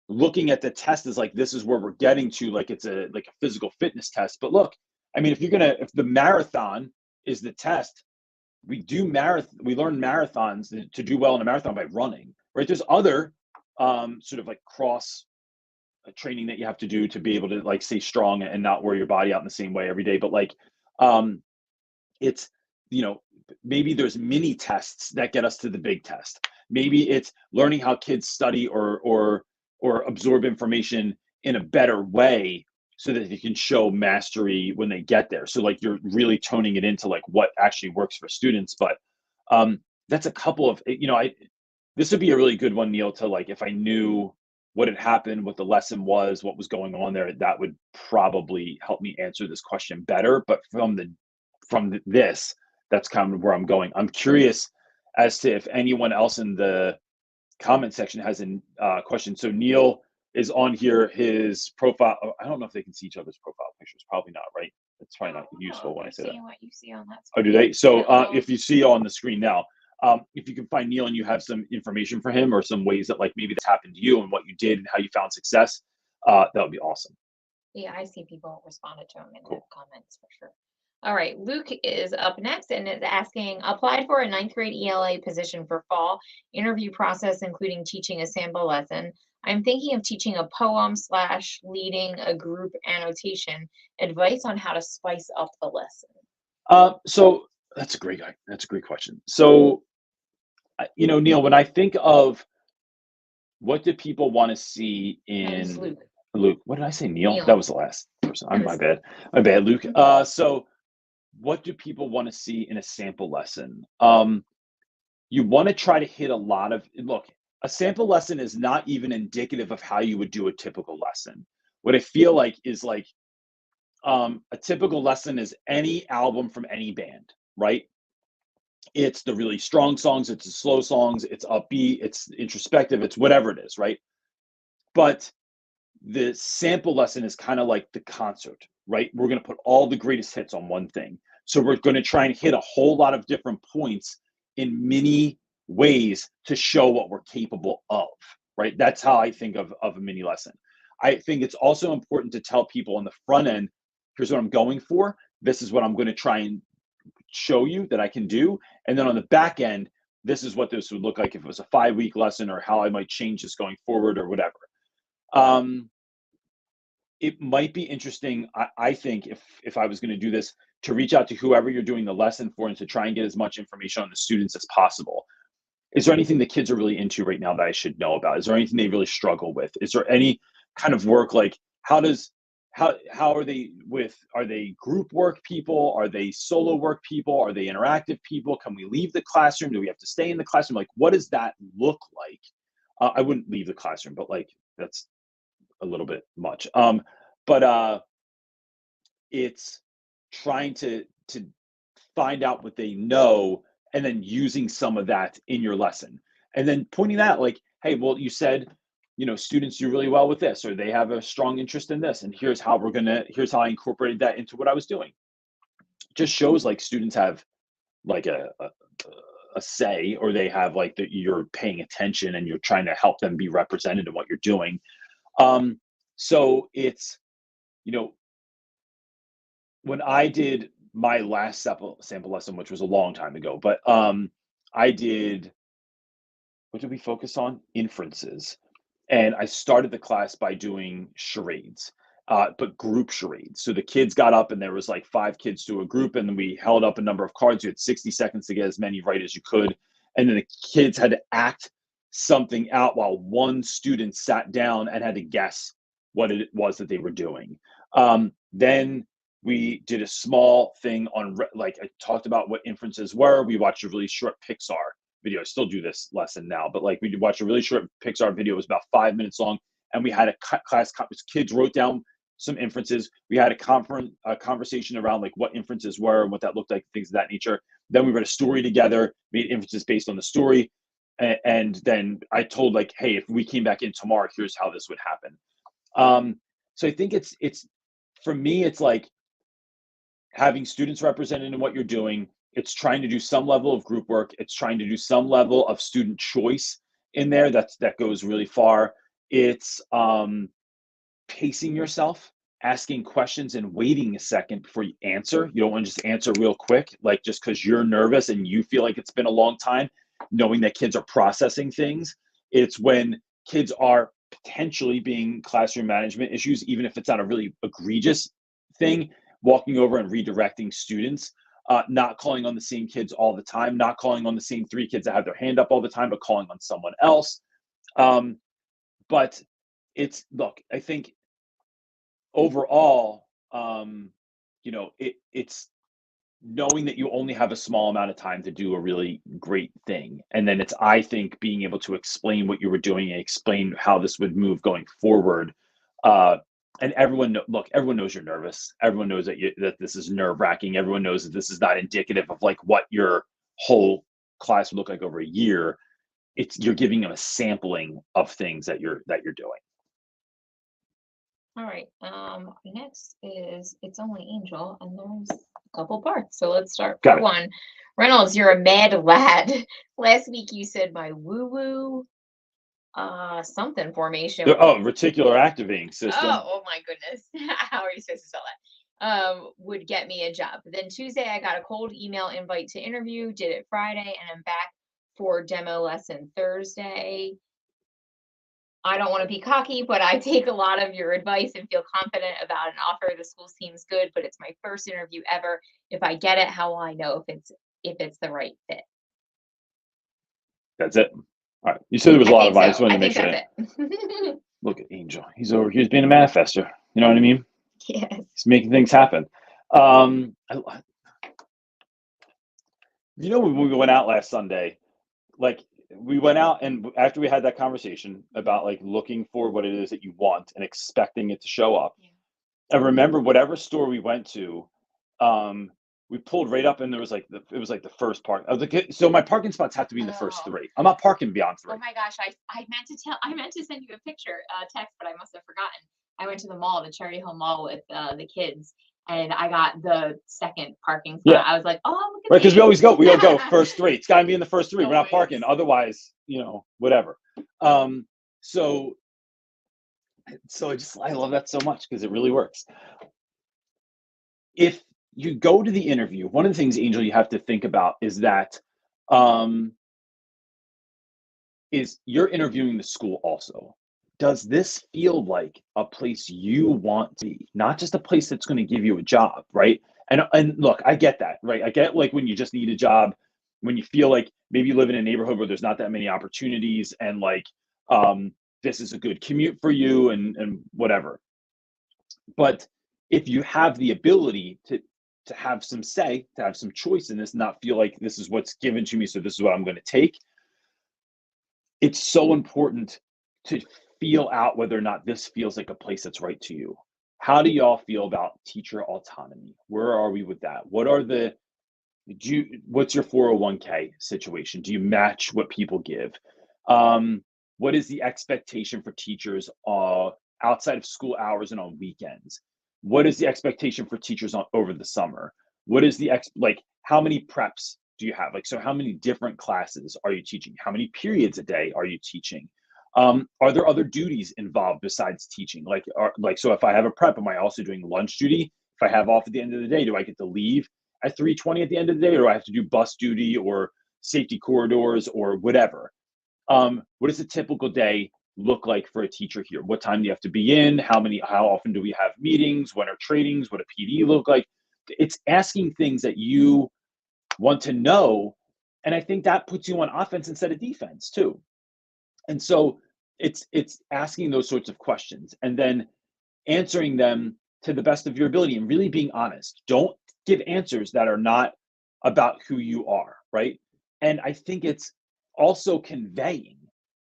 Looking at the test is like, this is where we're getting to, like it's a physical fitness test. But look, I mean, if the marathon is the test, we learn marathons to do well in a marathon by running, right? There's other sort of like cross training that you have to do to be able to like stay strong and not wear your body out in the same way every day. But like, it's, maybe there's mini tests that get us to the big test. Maybe it's learning how kids study or absorb information in a better way, so that you can show mastery when they get there. So like, you're really toning it into like what actually works for students. But that's a couple of, this would be a really good one, Neil, to like, if I knew what had happened, what the lesson was, what was going on there, that would probably help me answer this question better. But from this, that's kind of where I'm going. I'm curious as to if anyone else in the comment section has a question. So Neil is on here, his profile. I don't know if they can see each other's profile pictures. Probably not, right? It's probably not useful when I say that. What you see on that screen. Oh, do they? So if you see on the screen now, If you can find Neil and you have some information for him or some ways that like maybe this happened to you and what you did and how you found success, that would be awesome. Yeah, I see people responded to him in the Cool. comments for sure. All right, Luke is up next and is asking, applied for a ninth grade ELA position for fall, interview process including teaching a sample lesson. I'm thinking of teaching a poem / leading a group annotation. Advice on how to spice up the lesson. So that's a great question. So, Neil, when I think of what do people want to see That was in Luke. Luke, what did I say? Neil? Neil. That was the last person. That My was- bad. My bad, Luke. So what do people want to see in a sample lesson? You want to try to hit a lot of look, a sample lesson is not even indicative of how you would do a typical lesson. What I feel like is like a typical lesson is any album from any band, right? It's the really strong songs, it's the slow songs, it's upbeat, it's introspective, it's whatever it is, right? But the sample lesson is kind of like the concert, right? We're going to put all the greatest hits on one thing. So we're going to try and hit a whole lot of different points in many ways to show what we're capable of, right? That's how I think of a mini lesson. I think it's also important to tell people on the front end, here's what I'm going for. This is what I'm going to try and show you that I can do. And then on the back end, this is what this would look like if it was a 5-week lesson or how I might change this going forward or whatever. It might be interesting, I think, if I was going to do this, to reach out to whoever you're doing the lesson for and to try and get as much information on the students as possible. Is there anything the kids are really into right now that I should know about? Is there anything they really struggle with? Is there any kind of work like how are they group work people? Are they solo work people? Are they interactive people? Can we leave the classroom? Do we have to stay in the classroom? Like, what does that look like? I wouldn't leave the classroom, but like that's a little bit much. But it's trying to find out what they know and then using some of that in your lesson. And then pointing out like, hey, well, you said, students do really well with this, or they have a strong interest in this. And here's how I incorporated that into what I was doing. Just shows like students have like a say, or they have like that you're paying attention and you're trying to help them be represented in what you're doing. So it's, when I did my last sample lesson, which was a long time ago, but I did, what did we focus on? Inferences. And I started the class by doing charades, but group charades. So the kids got up and there was like 5 kids to a group, and then we held up a number of cards. You had 60 seconds to get as many right as you could. And then the kids had to act something out while one student sat down and had to guess what it was that they were doing. Then we did a small thing on, like I talked about what inferences were. We watched a really short Pixar video. I still do this lesson now, but like we did watch a really short Pixar video. It was about 5 minutes long. And we had a class, kids wrote down some inferences. We had a conversation around like what inferences were and what that looked like, things of that nature. Then we read a story together, made inferences based on the story. And then I told like, hey, if we came back in tomorrow, here's how this would happen. So I think it's for me, it's like having students represented in what you're doing. It's trying to do some level of group work. It's trying to do some level of student choice in there. That goes really far. It's pacing yourself, asking questions and waiting a second before you answer. You don't want to just answer real quick, like just because you're nervous and you feel like it's been a long time, knowing that kids are processing things. It's when kids are potentially being classroom management issues, even if it's not a really egregious thing, walking over and redirecting students, not calling on the same kids all the time, not calling on the same 3 kids that have their hand up all the time, but calling on someone else. But look, I think overall, it's knowing that you only have a small amount of time to do a really great thing. And then it's, I think, being able to explain what you were doing and explain how this would move going forward. And everyone knows you're nervous. Everyone knows that this is nerve wracking. Everyone knows that this is not indicative of like what your whole class would look like over a year. You're giving them a sampling of things that you're doing. All right. Next is It's Only Angel, and there's a couple parts. So let's start. Part 1. Reynolds, you're a mad lad. Last week you said my woo-woo something formation. Reticular activating system. Oh my goodness. How are you supposed to spell that? Would get me a job. Then Tuesday I got a cold email invite to interview, did it Friday, and I'm back for demo lesson Thursday. I don't want to be cocky, but I take a lot of your advice and feel confident about an offer. The school seems good, but it's my first interview ever. If I get it, how will I know if it's the right fit? That's it. All right. You said there was a lot of advice. So. I wanted to make sure. Look at Angel. He's over here being a manifester. You know what I mean? Yes. He's making things happen. When we went out last Sunday, like we went out and after we had that conversation about like looking for what it is that you want and expecting it to show up. Yeah. I remember whatever store we went to, we pulled right up and there was like it was like the first park. I was like, so my parking spots have to be in the first 3. I'm not parking beyond 3. Oh my gosh, I meant to send you a picture, text, but I must have forgotten. I went to the mall, the Cherry Hill Mall with the kids, and I got the second parking spot. Yeah. I was like, oh, look at right, because we always go first 3. It's got to be in the first 3. We're not parking, otherwise, whatever. So I love that so much because it really works. If you go to the interview, one of the things, Angel, you have to think about is that is you're interviewing the school also. Does this feel like a place you want to be, not just a place that's going to give you a job, right? And look, I get that, right? I get like when you just need a job, when you feel like maybe you live in a neighborhood where there's not that many opportunities and like this is a good commute for you and whatever. But if you have the ability to have some say, to have some choice in this, not feel like this is what's given to me, so this is what I'm going to take, it's so important to feel out whether or not this feels like a place that's right to you. How do y'all feel about teacher autonomy? Where are we with that? What's your 401k situation? Do you match what people give? What is the expectation for teachers outside of school hours and on weekends? What is the expectation for teachers over the summer? What is how many preps do you have? So how many different classes are you teaching? How many periods a day are you teaching? Are there other duties involved besides teaching? So if I have a prep, am I also doing lunch duty? If I have off at the end of the day, do I get to leave at 3:20 at the end of the day, or do I have to do bus duty or safety corridors or whatever? What does a typical day look like for a teacher here? What time do you have to be in? How often do we have meetings? When are trainings? What a PD look like? It's asking things that you want to know. And I think that puts you on offense instead of defense too. And so it's asking those sorts of questions and then answering them to the best of your ability and really being honest. Don't give answers that are not about who you are, right? And I think it's also conveying,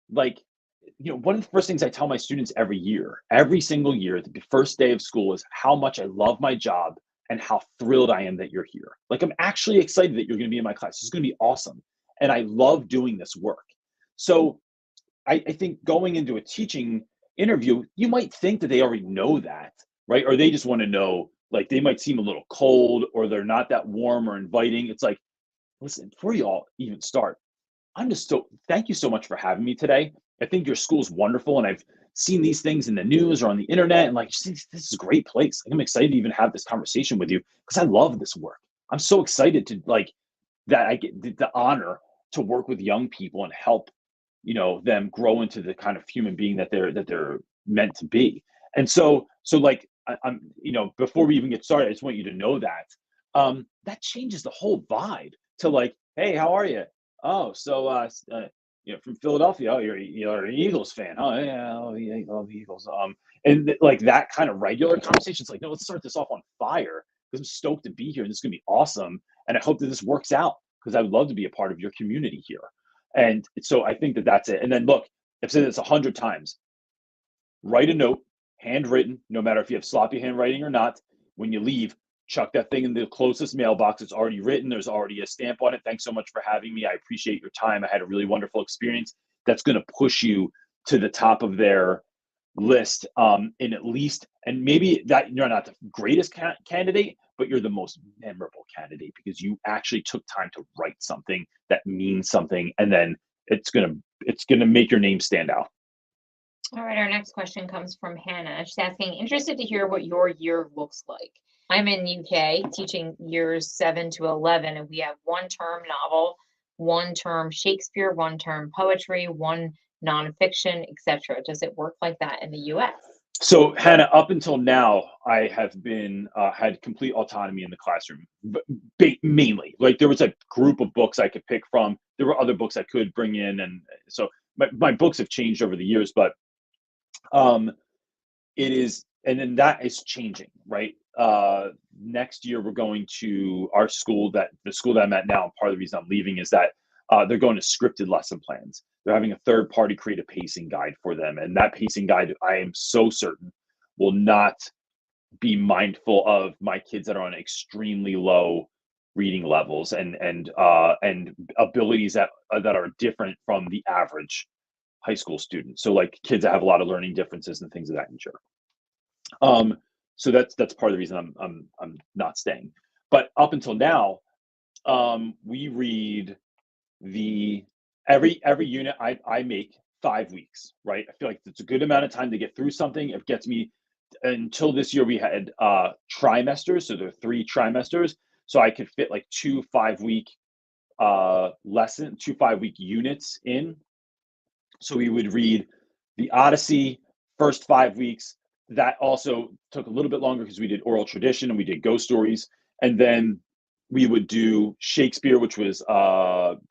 one of the first things I tell my students every single year, the first day of school, is how much I love my job and how thrilled I am that you're here. I'm actually excited that you're going to be in my class. This is going to be awesome. And I love doing this work. So I think going into a teaching interview, you might think that they already know that, right? Or they just want to know, they might seem a little cold or they're not that warm or inviting. It's like, listen, before you all even start, thank you so much for having me today. I think your school's wonderful. And I've seen these things in the news or on the internet and this is a great place. I'm excited to even have this conversation with you because I love this work. I'm so excited to that I get the honor to work with young people and help, them grow into the kind of human being that they're meant to be. And so I'm, before we even get started, I just want you to know that that changes the whole vibe to hey, how are you? Oh, so from Philadelphia. Oh, you're an Eagles fan. Oh yeah, I love the Eagles. And that kind of regular conversation. It's no, let's start this off on fire because I'm stoked to be here and this is gonna be awesome. And I hope that this works out because I would love to be a part of your community here. And so I think that that's it. And then look, I've said this 100 times. Write a note, handwritten, no matter if you have sloppy handwriting or not. When you leave, chuck that thing in the closest mailbox. It's already written. There's already a stamp on it. Thanks so much for having me. I appreciate your time. I had a really wonderful experience. That's going to push you to the top of their list in at least, and maybe that you're not the greatest candidate, but you're the most memorable candidate because you actually took time to write something that means something, and then it's gonna make your name stand out. All right, our next question comes from Hannah. She's asking, interested to hear what your year looks like. I'm in UK teaching years 7 to 11, and we have one term novel, one term Shakespeare, one term poetry, one nonfiction, etc. Does it work like that in the US? So Hannah, up until now, I have been had complete autonomy in the classroom, mainly. Like there was a group of books I could pick from. There were other books I could bring in, and so my books have changed over the years, but it is, and then that is changing, right? Next year we're going to our school, that the school that I'm at now. Part of the reason I'm leaving is that they're going to scripted lesson plans. They're having a third party create a pacing guide for them, and that pacing guide, I am so certain, will not be mindful of my kids that are on extremely low reading levels and abilities that are different from the average high school student. So like kids that have a lot of learning differences and things of that nature. So that's part of the reason I'm not staying. But up until now, we read every unit I make 5 weeks, right? I feel like it's a good amount of time to get through something. It gets me until this year we had trimesters, so there are 3 trimesters. So I could fit like 2 5-week two 5-week units in. So we would read the Odyssey first 5 weeks. That also took a little bit longer because we did oral tradition and we did ghost stories. And then we would do Shakespeare, which was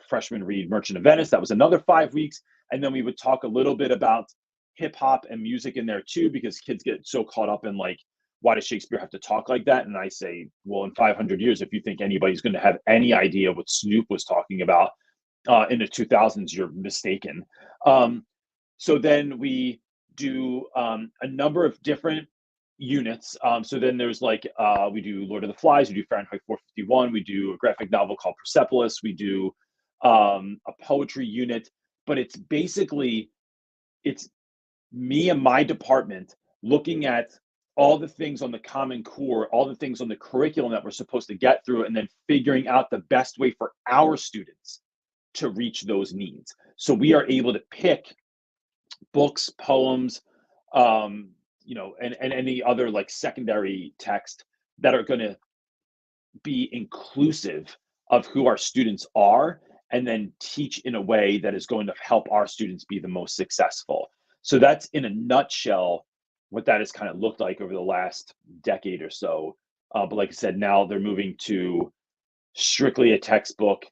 freshman read Merchant of Venice. That was another 5 weeks. And then we would talk a little bit about hip hop and music in there too, because kids get so caught up in like, why does Shakespeare have to talk like that? And I say, well, in 500 years, if you think anybody's going to have any idea what Snoop was talking about in the 2000s, you're mistaken. So then we do a number of different units. So then there's like, we do Lord of the Flies, we do Fahrenheit 451, we do a graphic novel called Persepolis, we do a poetry unit, but it's basically, it's me and my department looking at all the things on the Common Core, all the things on the curriculum that we're supposed to get through, and then figuring out the best way for our students to reach those needs. So we are able to pick books, poems, and any other like secondary text that are going to be inclusive of who our students are, and then teach in a way that is going to help our students be the most successful. So that's in a nutshell what that has kind of looked like over the last decade or so. But like I said, now they're moving to strictly a textbook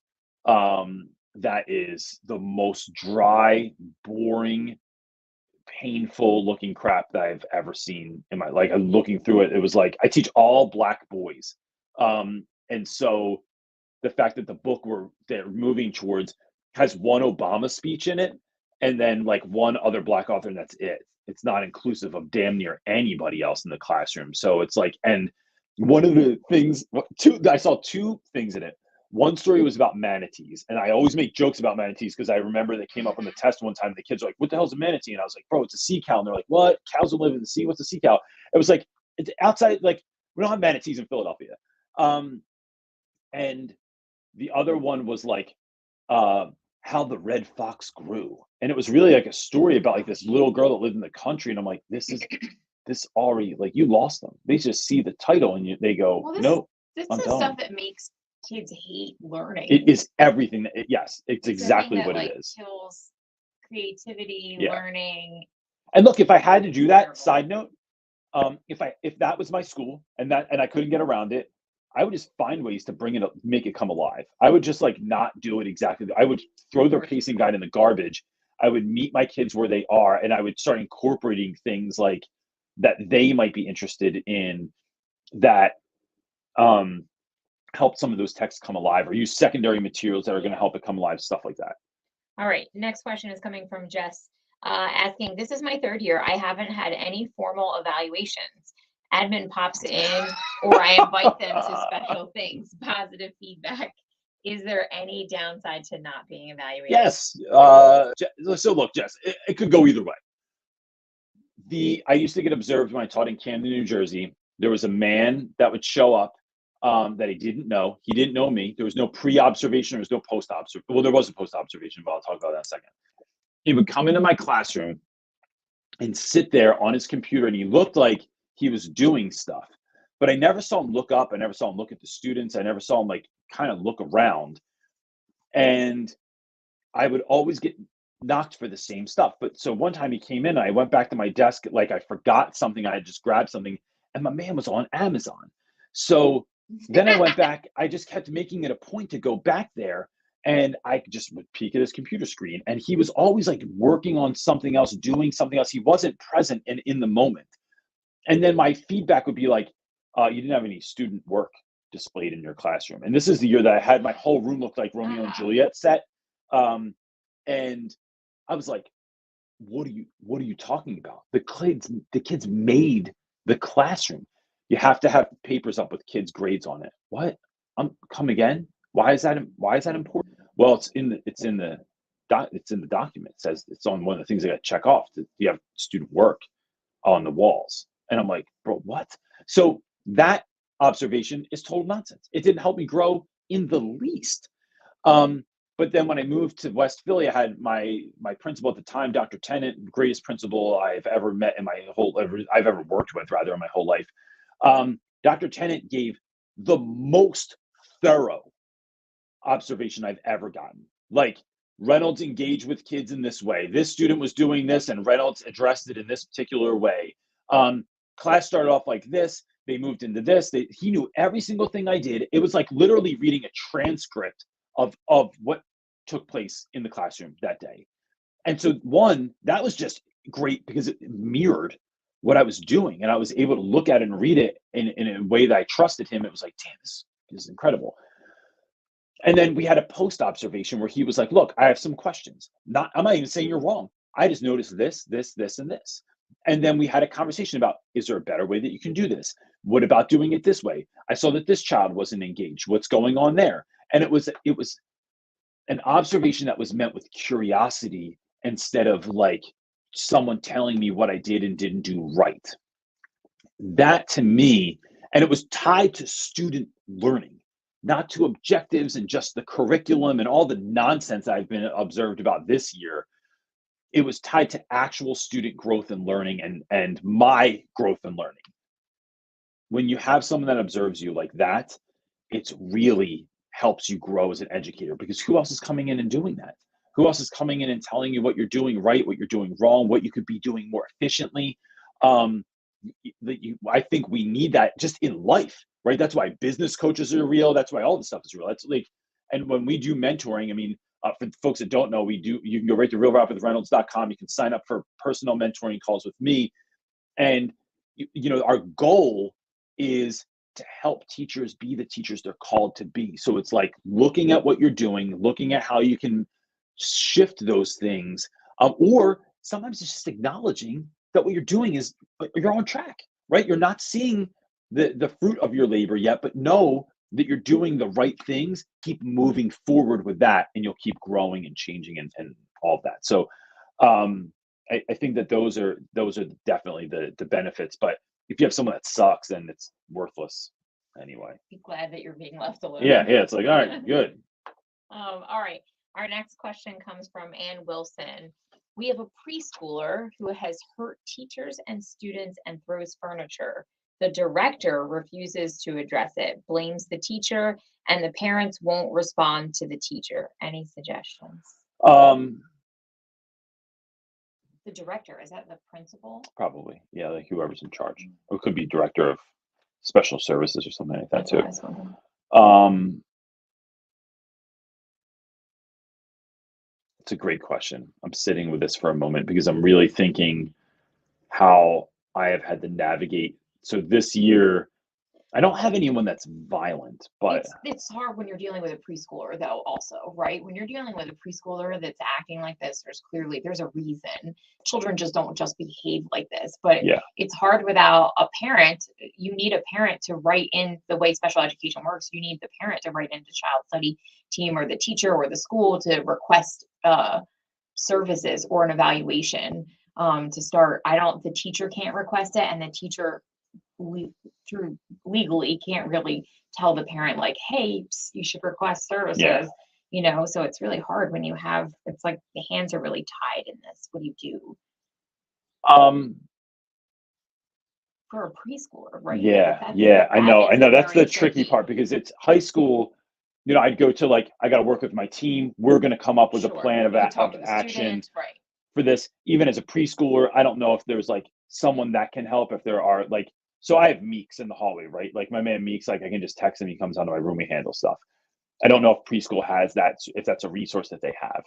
that is the most dry, boring, painful looking crap that I've ever seen in my life. I'm looking through it. It was like I teach all Black boys. And so the fact that the book they're moving towards has one Obama speech in it and then like one other Black author, and that's it. It's not inclusive of damn near anybody else in the classroom. So it's like, and one of the things, I saw 2 things in it. One story was about manatees, and I always make jokes about manatees because I remember they came up on the test one time. The kids were like, "What the hell's a manatee?" And I was like, "Bro, it's a sea cow." And they're like, "What? Cows don't live in the sea? What's a sea cow?" It was like, it's outside. Like we don't have manatees in Philadelphia. And the other one was like how the red fox grew, and it was really like a story about like this little girl that lived in the country. And I'm like, this already, like, you lost them. They just see the title and they go, Well, no, this I'm is done. stuff that makes kids hate learning. It is everything. Yes, it's exactly that, what like, it is. Kills creativity, Yeah. learning. And look, if I had to do that, side note, if that was my school and I couldn't get around it, I would just find ways to bring it up, make it come alive. I would just like not do it exactly. I would throw their pacing guide in the garbage. I would meet my kids where they are, and I would start incorporating things like that they might be interested in that help some of those texts come alive, or use secondary materials that are going to help it come alive, stuff like that. All right. Next question is coming from Jess, asking, this is my 3rd year. I haven't had any formal evaluations. Admin pops in, or I invite them to special things, positive feedback. Is there any downside to not being evaluated? Yes. So look, Jess, it could go either way. I used to get observed when I taught in Camden, New Jersey. There was a man that would show up that he didn't know. He didn't know me. There was no pre-observation. There was no post-observation. Well, there was a post-observation, but I'll talk about that in a second. He would come into my classroom and sit there on his computer, and he looked like he was doing stuff. But I never saw him look up. I never saw him look at the students. I never saw him like kind of look around. And I would always get knocked for the same stuff. But so one time he came in, I went back to my desk, like I forgot something. I had just grabbed something, and my man was on Amazon. So then I went back. I just kept making it a point to go back there, and I just would peek at his computer screen. And he was always like working on something else, doing something else. He wasn't present and in the moment. And then my feedback would be like, you didn't have any student work displayed in your classroom. And this is the year that I had my whole room looked like Romeo and Juliet set. And I was like, what are you talking about? The kids made the classroom. You have to have papers up with kids' grades on it. What? Come again? Why is that important? Well, it's in the document. It says it's on one of the things I got to check off. You have student work on the walls. And I'm like, bro, what? So that observation is total nonsense. It didn't help me grow in the least. But then when I moved to West Philly, I had my principal at the time, Dr. Tennant, greatest principal I've ever met in my I've ever worked with rather in my whole life. Dr. Tennant gave the most thorough observation I've ever gotten. Like, Reynolds engaged with kids in this way. This student was doing this, and Reynolds addressed it in this particular way. Class started off like this. They moved into this. He knew every single thing I did. It was like literally reading a transcript of what took place in the classroom that day. And so that was just great because it mirrored what I was doing, and I was able to look at it and read it in a way that I trusted him. It was like, damn, this is incredible. And then we had a post observation where he was like, look, I have some questions. I'm not even saying you're wrong. I just noticed this, and this. And then we had a conversation about, is there a better way that you can do this? What about doing it this way? I saw that this child wasn't engaged. What's going on there? And it was an observation that was met with curiosity instead of like someone telling me what I did and didn't do right. That to me, and it was tied to student learning, not to objectives and just the curriculum and all the nonsense I've been observed about this year. It was tied to actual student growth and learning and my growth and learning. When you have someone that observes you like that, it's really helps you grow as an educator, because who else is coming in and doing that? Who else is coming in and telling you what you're doing right, what you're doing wrong, what you could be doing more efficiently? I think we need that just in life, right? That's why business coaches are real. That's why all this stuff is real. That's like, and when we do mentoring, I mean, for folks that don't know, you can go right to realrapwithreynolds.com. You can sign up for personal mentoring calls with me. And, our goal is to help teachers be the teachers they're called to be. So it's like looking at what you're doing, looking at how you can shift those things, or sometimes it's just acknowledging that what you're doing is you're on track, right? You're not seeing the fruit of your labor yet, but know that you're doing the right things. Keep moving forward with that, and you'll keep growing and changing and all of that. So I think that those are definitely the benefits. But if you have someone that sucks, then it's worthless anyway. Be glad that you're being left alone. Yeah, it's like, all right, good. All right. Our next question comes from Ann Wilson. We have a preschooler who has hurt teachers and students and throws furniture. The director refuses to address it, blames the teacher, and the parents won't respond to the teacher. Any suggestions? The director, is that the principal? Probably, yeah, like whoever's in charge. Or it could be director of special services or something like that too. It's a great question. I'm sitting with this for a moment because I'm really thinking how I have had to navigate. So this year, I don't have anyone that's violent, but it's hard when you're dealing with a preschooler though also, right? When you're dealing with a preschooler that's acting like this, there's a reason. Children just don't just behave like this, but yeah, it's hard without a parent. You need a parent to write in the way special education works. You need the parent to write into child study team or the teacher or the school to request services or an evaluation. to start. The teacher can't request it, and the teacher through legally can't really tell the parent like, hey, you should request services, so it's really hard when it's like the hands are really tied in this. What do you do? For a preschooler, right? I know. That's the tricky part, because it's high school. I'd go to I got to work with my team. We're going to come up with a plan of action for this. Even as a preschooler, I don't know if there's someone that can help, if there are so I have Meeks in the hallway, right? My man Meeks, I can just text him. He comes onto my room. We handle stuff. I don't know if preschool has that, if that's a resource that they have.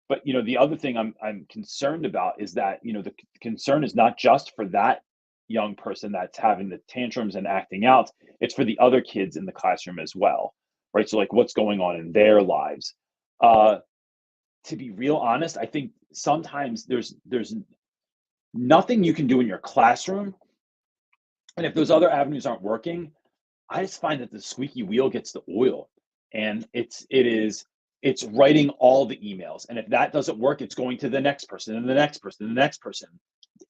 But the other thing I'm concerned about is that the concern is not just for that young person that's having the tantrums and acting out; it's for the other kids in the classroom as well, right? So what's going on in their lives? To be real honest, I think sometimes there's nothing you can do in your classroom, and if those other avenues aren't working, I just find that the squeaky wheel gets the oil, and it's writing all the emails. And if that doesn't work, it's going to the next person and the next person and the next person.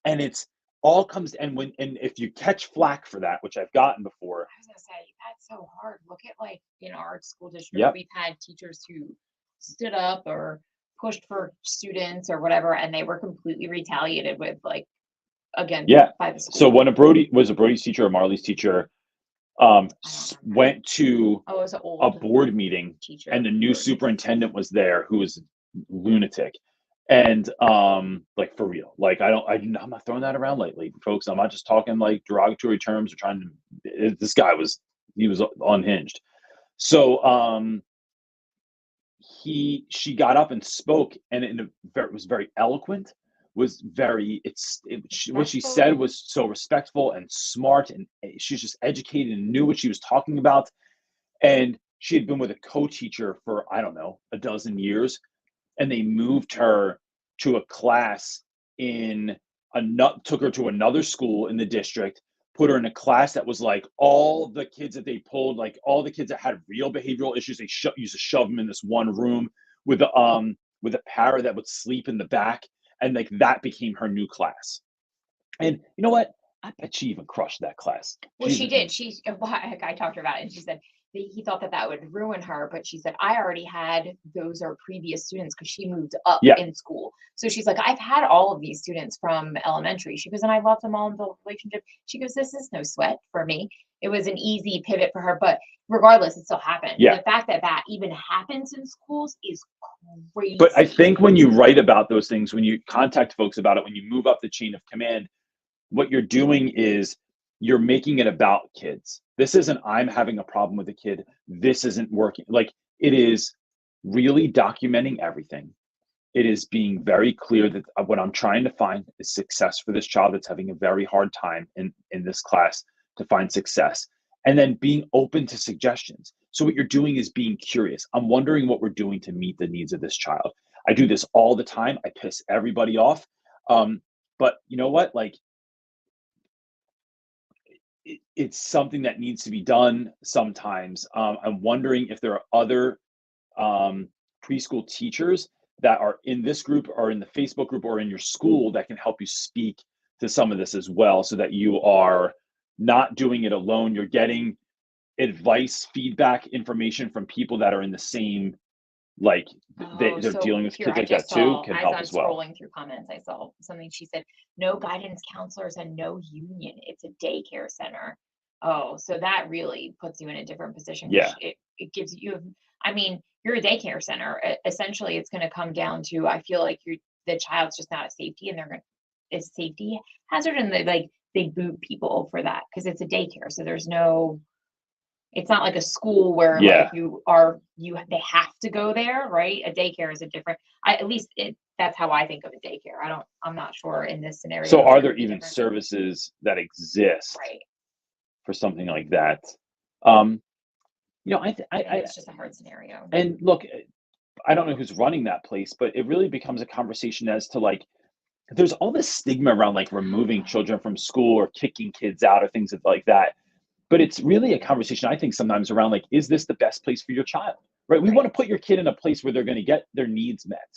And it's all comes, and if you catch flack for that, which I've gotten before. I was gonna say, that's so hard. Look at in our school district, we've had teachers who stood up or pushed for students or whatever, and they were completely retaliated with again by the school. So when Brody's teacher or Marley's teacher went to a board meeting, and the new superintendent was there, who was lunatic, and for real, I'm not throwing that around lately, folks. I'm not just talking derogatory terms or trying to. This guy was unhinged. So she got up and spoke, and it was very eloquent. Was very what she said was so respectful and smart, and she's just educated and knew what she was talking about. And she had been with a co-teacher for, I don't know, a dozen years, and they moved her to a class took her to another school in the district, put her in a class that was all the kids that they pulled, all the kids that had real behavioral issues, they used to shove them in this one room with a para that would sleep in the back. And that became her new class. And you know what? I bet she even crushed that class. Well, she did. I talked to her about it, and she said he thought that would ruin her. But she said, I already had those are previous students, because she moved up in school. So she's like, I've had all of these students from elementary. She goes, and I loved them all in the relationship. She goes, this is no sweat for me. It was an easy pivot for her. But regardless, it still happened. The fact that even happens in schools is crazy. But I think when you write about those things, when you contact folks about it, when you move up the chain of command, what you're doing is you're making it about kids. This isn't, I'm having a problem with a kid, this isn't working. It is really documenting everything. It is being very clear that what I'm trying to find is success for this child that's having a very hard time in this class to find success. And then being open to suggestions. So what you're doing is being curious. I'm wondering what we're doing to meet the needs of this child. I do this all the time. I piss everybody off. But you know what? It's something that needs to be done sometimes. I'm wondering if there are other preschool teachers that are in this group or in the Facebook group or in your school that can help you speak to some of this as well, so that you are not doing it alone. You're getting advice, feedback, information from people that are in the same, they're dealing with kids like that too, can help as well. Scrolling through comments, I saw something. She said, no guidance counselors and no union. It's a daycare center. Oh, so that really puts you in a different position. It gives you, you're a daycare center. Essentially, it's going to come down to, I feel like the child's just not a safety, and it's a safety hazard, and they boot people for that because it's a daycare. So it's not like a school where they have to go there, right? A daycare is a different, that's how I think of a daycare. I'm not sure in this scenario. So are there even services that exist for something like that? It's just a hard scenario. And look, I don't know who's running that place, but it really becomes a conversation as to there's all this stigma around removing children from school or kicking kids out or things like that. But it's really a conversation, I think, sometimes around is this the best place for your child, right? We want to put your kid in a place where they're going to get their needs met.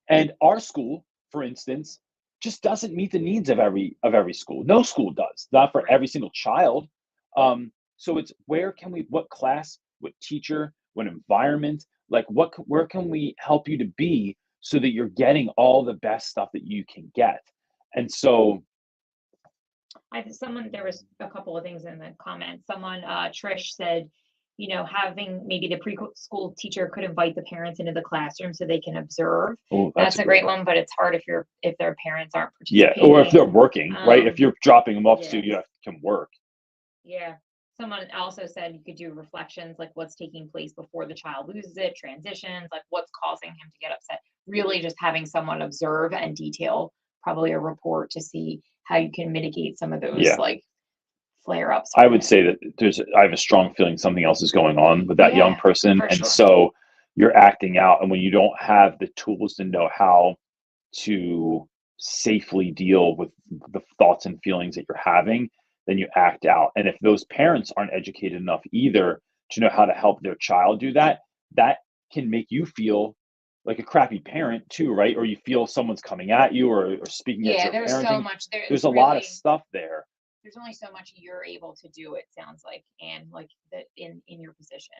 And our school for instance, just doesn't meet the needs of every school. No school does, not for every single child. So it's what class, what teacher, what environment, like where can we help you to be so that you're getting all the best stuff that you can get. And so there was a couple of things in the comments. Someone, Trish said, having maybe the preschool teacher could invite the parents into the classroom so they can observe. That's a great one, but it's hard if their parents aren't participating. Yeah, or if they're working, right? If you're dropping them off, yes. so you can work. Yeah. Someone also said you could do reflections, like what's taking place before the child loses it, transitions, like what's causing him to get upset. Really just having someone observe and detail, probably a report to see how you can mitigate some of those like flare-ups. I would say that I have a strong feeling something else is going on with that young person. And so you're acting out. And when you don't have the tools to know how to safely deal with the thoughts and feelings that you're having, then you act out. And if those parents aren't educated enough either to know how to help their child do that, that can make you feel like a crappy parent too, right? Or you feel someone's coming at you or speaking at your there's parenting. so much. There's a lot of stuff there. There's only so much you're able to do, it sounds like, and like that in your position,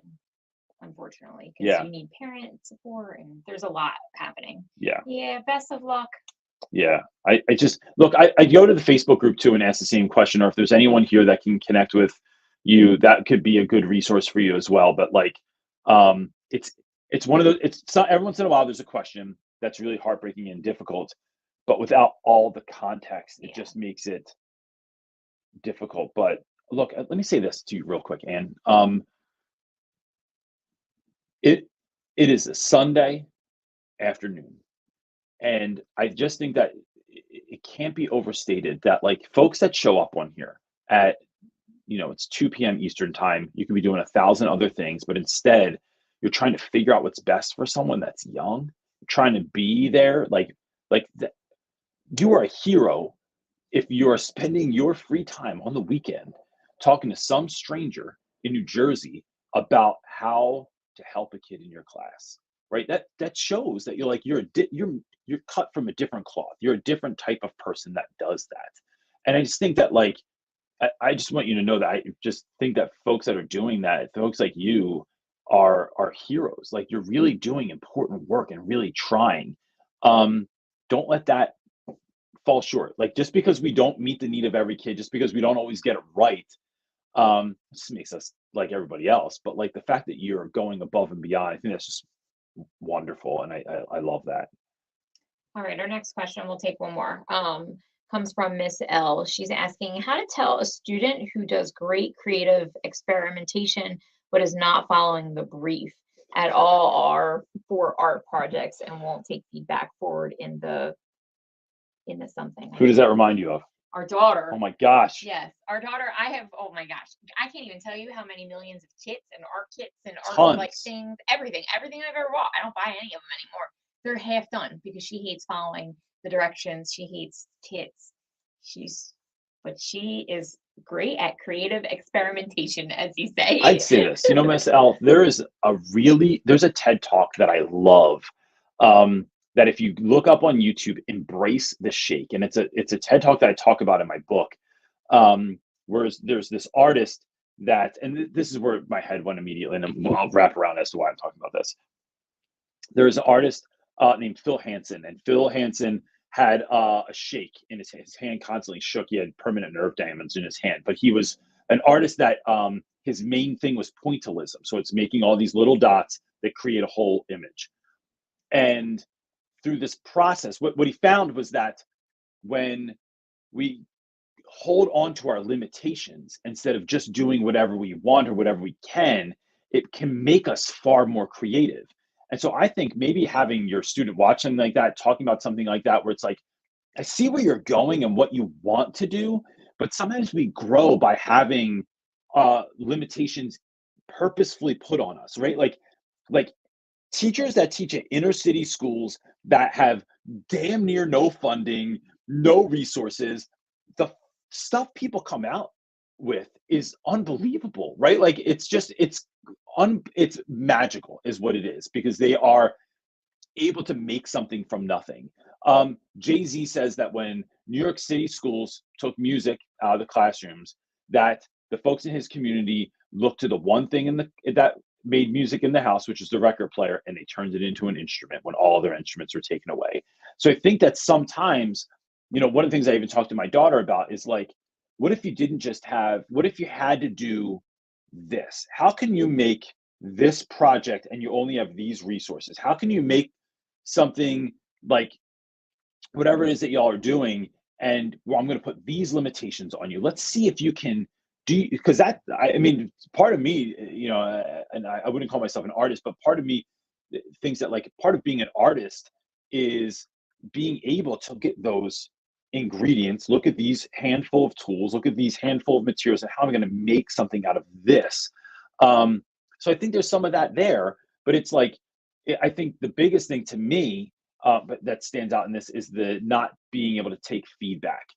unfortunately, because you need parent support and there's a lot happening. Yeah, best of luck. Yeah, I just look, I go to the Facebook group too and ask the same question, or if there's anyone here that can connect with you, that could be a good resource for you as well. But like, it's one of those, every once in a while there's a question that's really heartbreaking and difficult, but without all the context, it just makes it difficult. But look, let me say this to you real quick, Anne. It is a Sunday afternoon. And I just think that it can't be overstated that like folks that show up on here at, it's 2 p.m. Eastern time, you could be doing 1,000 other things, but instead you're trying to figure out what's best for someone that's young, trying to be there. You are a hero if you are spending your free time on the weekend talking to some stranger in New Jersey about how to help a kid in your class. Right, that shows that you're cut from a different cloth. You're a different type of person that does that. And I just think that I just want you to know that I just think that folks that are doing that, folks like you, are heroes. Like you're really doing important work and really trying. Don't let that fall short. Like just because we don't meet the need of every kid, just because we don't always get it right, just makes us like everybody else. But like the fact that you're going above and beyond, I think that's just wonderful, and I love that. All right, our next question, we'll take one more, comes from Miss L. She's asking how to tell a student who does great creative experimentation but is not following the brief at all for art projects and won't take feedback forward into something. Who does that remind you of? Our daughter. Oh my gosh. Yes, our daughter. Oh my gosh, I can't even tell you how many millions of kits and art kits and art like things, everything I've ever bought. I don't buy any of them anymore. They're half done because she hates following the directions. She hates kits. But she is great at creative experimentation, as you say. I'd say this, Miss L, there's a TED Talk that I love. That if you look up on YouTube, Embrace the Shake, and it's a TED Talk that I talk about in my book. Whereas there's this artist and this is where my head went immediately, and I'll wrap around as to why I'm talking about this. There's an artist named Phil Hansen, and Phil Hansen had a shake in his hand constantly shook. He had permanent nerve damage in his hand, but he was an artist that his main thing was pointillism. So it's making all these little dots that create a whole image. And through this process, what he found was that when we hold on to our limitations instead of just doing whatever we want or whatever we can, it can make us far more creative. And so I think maybe having your student watch something like that, talking about something like that, where it's like, I see where you're going and what you want to do, but sometimes we grow by having limitations purposefully put on us, right? Like teachers that teach at inner city schools that have damn near no funding, no resources, the stuff people come out with is unbelievable, right? Like it's magical is what it is, because they are able to make something from nothing. Jay-Z says that when New York City schools took music out of the classrooms, that the folks in his community looked to the one thing that made music in the house, which is the record player, and they turned it into an instrument when all their instruments were taken away. So I think that sometimes, one of the things I even talked to my daughter about is like, what if you had to do this? How can you make this project and you only have these resources? How can you make something like whatever it is that y'all are doing, and I'm going to put these limitations on you. Let's see if you can do, because part of me, and I wouldn't call myself an artist, but part of me thinks that like part of being an artist is being able to get those ingredients, look at these handful of tools, look at these handful of materials, and how am I going to make something out of this? So I think there's some of that there, but it's like, I think the biggest thing to me, but that stands out in this is the not being able to take feedback.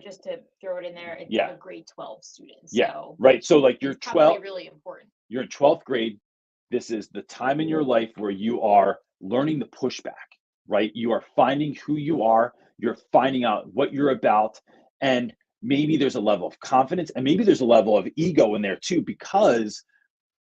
Just to throw it in there, it's Yeah. a grade 12 student. Yeah, So right. So like you're it's probably 12, really important. you're in 12th grade. This is the time in your life where you are learning the pushback, right? You are finding who you are. You're finding out what you're about. And maybe there's a level of confidence and maybe there's a level of ego in there too, because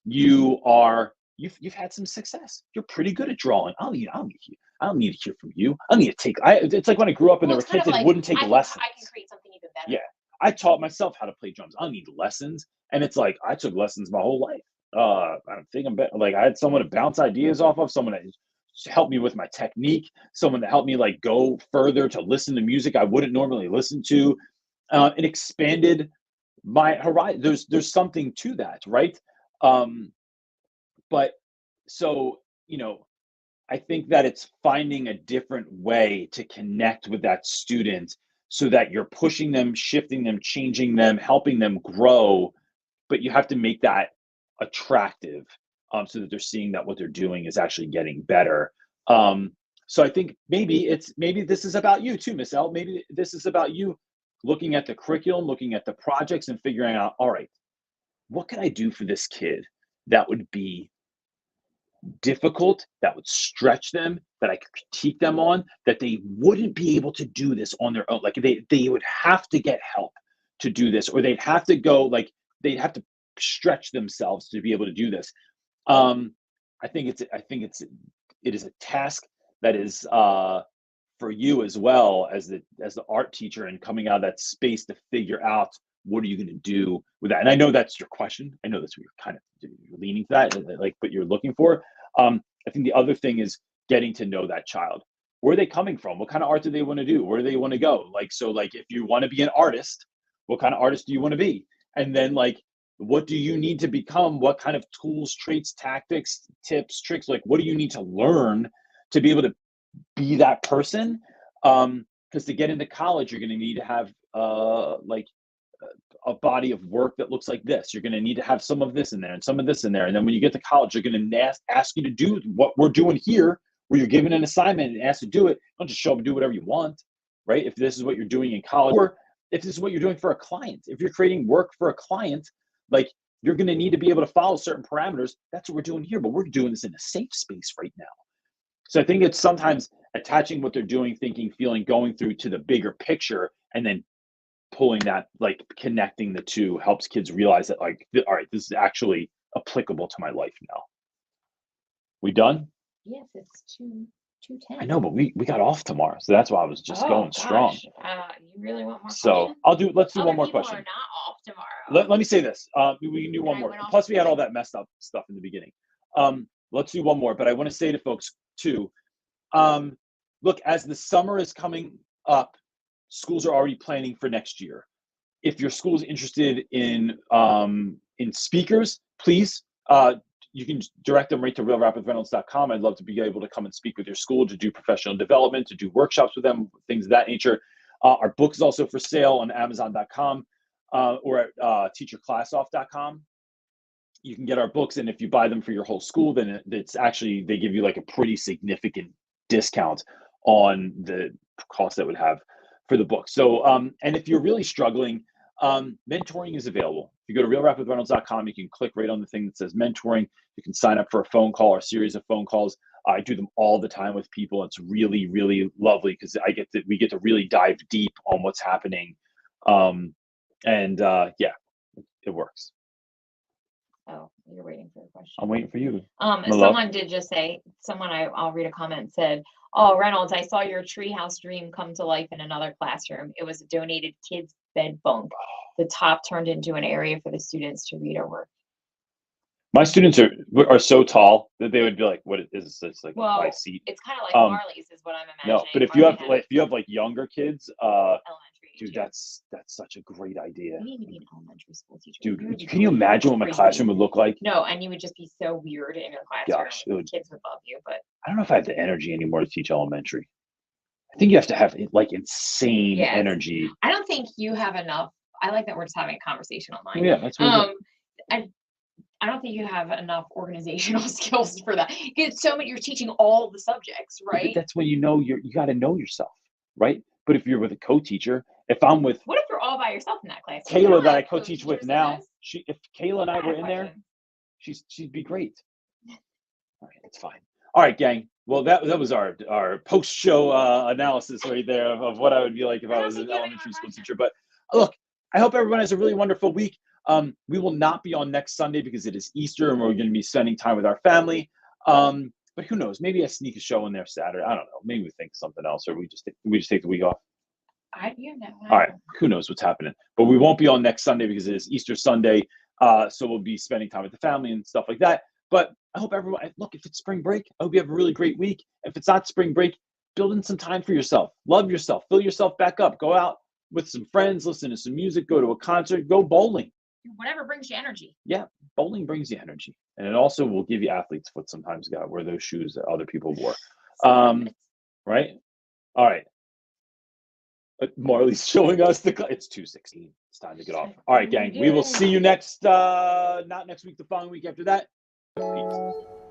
you've had some success. You're pretty good at drawing. I don't need to hear from you. I don't need to take. It's like when I grew up and there were kids that wouldn't take lessons. I can create something even better. Yeah, I taught myself how to play drums. I don't need lessons. And it's like I took lessons my whole life. I don't think I'm better. Like I had someone to bounce ideas off of, someone that helped me with my technique, someone that helped me like go further to listen to music I wouldn't normally listen to. It expanded my horizon. There's something to that, right? But so, I think that it's finding a different way to connect with that student so that you're pushing them, shifting them, changing them, helping them grow, but you have to make that attractive, so that they're seeing that what they're doing is actually getting better. So I think maybe this is about you too, Miss L. Maybe this is about you looking at the curriculum, looking at the projects and figuring out, all right, what can I do for this kid that would be difficult, that would stretch them, that I could critique them on, that they wouldn't be able to do this on their own. Like they would have to get help to do this, or they'd have to go, like they'd have to stretch themselves to be able to do this. I think it is a task that is for you as well as the art teacher, and coming out of that space to figure out what are you going to do with that. And I know that's your question. I know that's what you're kind of leaning to that, like what you're looking for. I think the other thing is getting to know that child. Where are they coming from? What kind of art do they want to do? Where do they want to go? Like, so like if you want to be an artist, what kind of artist do you want to be? And then like, what do you need to become? What kind of tools, traits, tactics, tips, tricks, like what do you need to learn to be able to be that person? Because to get into college, you're going to need to have like a body of work that looks like this. You're going to need to have some of this in there and some of this in there. And then when you get to college, you're going to ask you to do what we're doing here, where you're given an assignment and asked to do it. Don't just show up and do whatever you want, right? If this is what you're doing in college, or if this is what you're doing for a client, if you're creating work for a client, like you're going to need to be able to follow certain parameters. That's what we're doing here, but we're doing this in a safe space right now. So I think it's sometimes attaching what they're doing, thinking, feeling, going through to the bigger picture, and then pulling that, like connecting the two helps kids realize that like, all right, this is actually applicable to my life now. We done? Yes, it's 2:10. I know, but we got off tomorrow. So that's why I was just going strong. You really want more So questions? let's do Other one more people question. are not off tomorrow. Let me say this. We can do And one I more. went off Plus we had all like- that messed up stuff in the beginning. Let's do one more, but I want to say to folks too, look, as the summer is coming up, schools are already planning for next year. If your school is interested in speakers, please, you can direct them right to rapwithreynolds.com. I'd love to be able to come and speak with your school, to do professional development, to do workshops with them, things of that nature. Our book is also for sale on Amazon.com or at teacherclassoff.com. You can get our books, and if you buy them for your whole school, then it's actually, they give you like a pretty significant discount on the cost that would have for the book. So, and if you're really struggling, mentoring is available. you go to realrapwithreynolds.com, you can click right on the thing that says mentoring. You can sign up for a phone call or a series of phone calls. I do them all the time with people. It's really, really lovely because we get to really dive deep on what's happening. Yeah, it works. Oh, you're waiting for a question. I'm waiting for you. Someone did just say, I'll read a comment, said, "Oh, Reynolds, I saw your treehouse dream come to life in another classroom. It was a donated kids' bed bunk. The top turned into an area for the students to read or work." My students are so tall that they would be like, "What is this? Like Well, my seat?" it's kind of like Marley's, is what I'm imagining. No, but if you have like younger kids, elementary, dude, that's such a great idea. You need to be an elementary school teacher. Dude, can you imagine what my classroom would look like? No, and you would just be so weird in your classroom. Gosh, kids would love you, but I don't know if I have the energy anymore to teach elementary. I think you have to have like insane energy. I don't think you have enough. I like that we're just having a conversation online. Yeah, that's what I don't think you have enough organizational skills for that. It's so many, you're teaching all the subjects, right? But that's when you got to know yourself, right? But if you're with a co-teacher, if I'm with what if you're all by yourself in that class? Kayla that I co-teach with now, if Kayla and I were in there, she'd be great. All right, it's fine. All right, gang. Well, that was our post-show analysis right there of what I would be like if I was an elementary school teacher. But look, I hope everyone has a really wonderful week. We will not be on next Sunday because it is Easter and we're going to be spending time with our family. But who knows? Maybe I sneak a show in there Saturday. I don't know. Maybe we think something else, or we just take the week off. All right. Who knows what's happening? But we won't be on next Sunday because it is Easter Sunday. So we'll be spending time with the family and stuff like that. But I hope everyone, look, if it's spring break, I hope you have a really great week. If it's not spring break, build in some time for yourself. Love yourself. Fill yourself back up. Go out with some friends, listen to some music, go to a concert, go bowling. Whatever brings you energy. Yeah, bowling brings you energy. And it also will give you athlete's foot sometimes. You gotta wear those shoes that other people wore. Right? All right. But Marley's showing us it's 2:16. It's time to get off. All right, gang. We will see you not next week, the following week after that. Peace.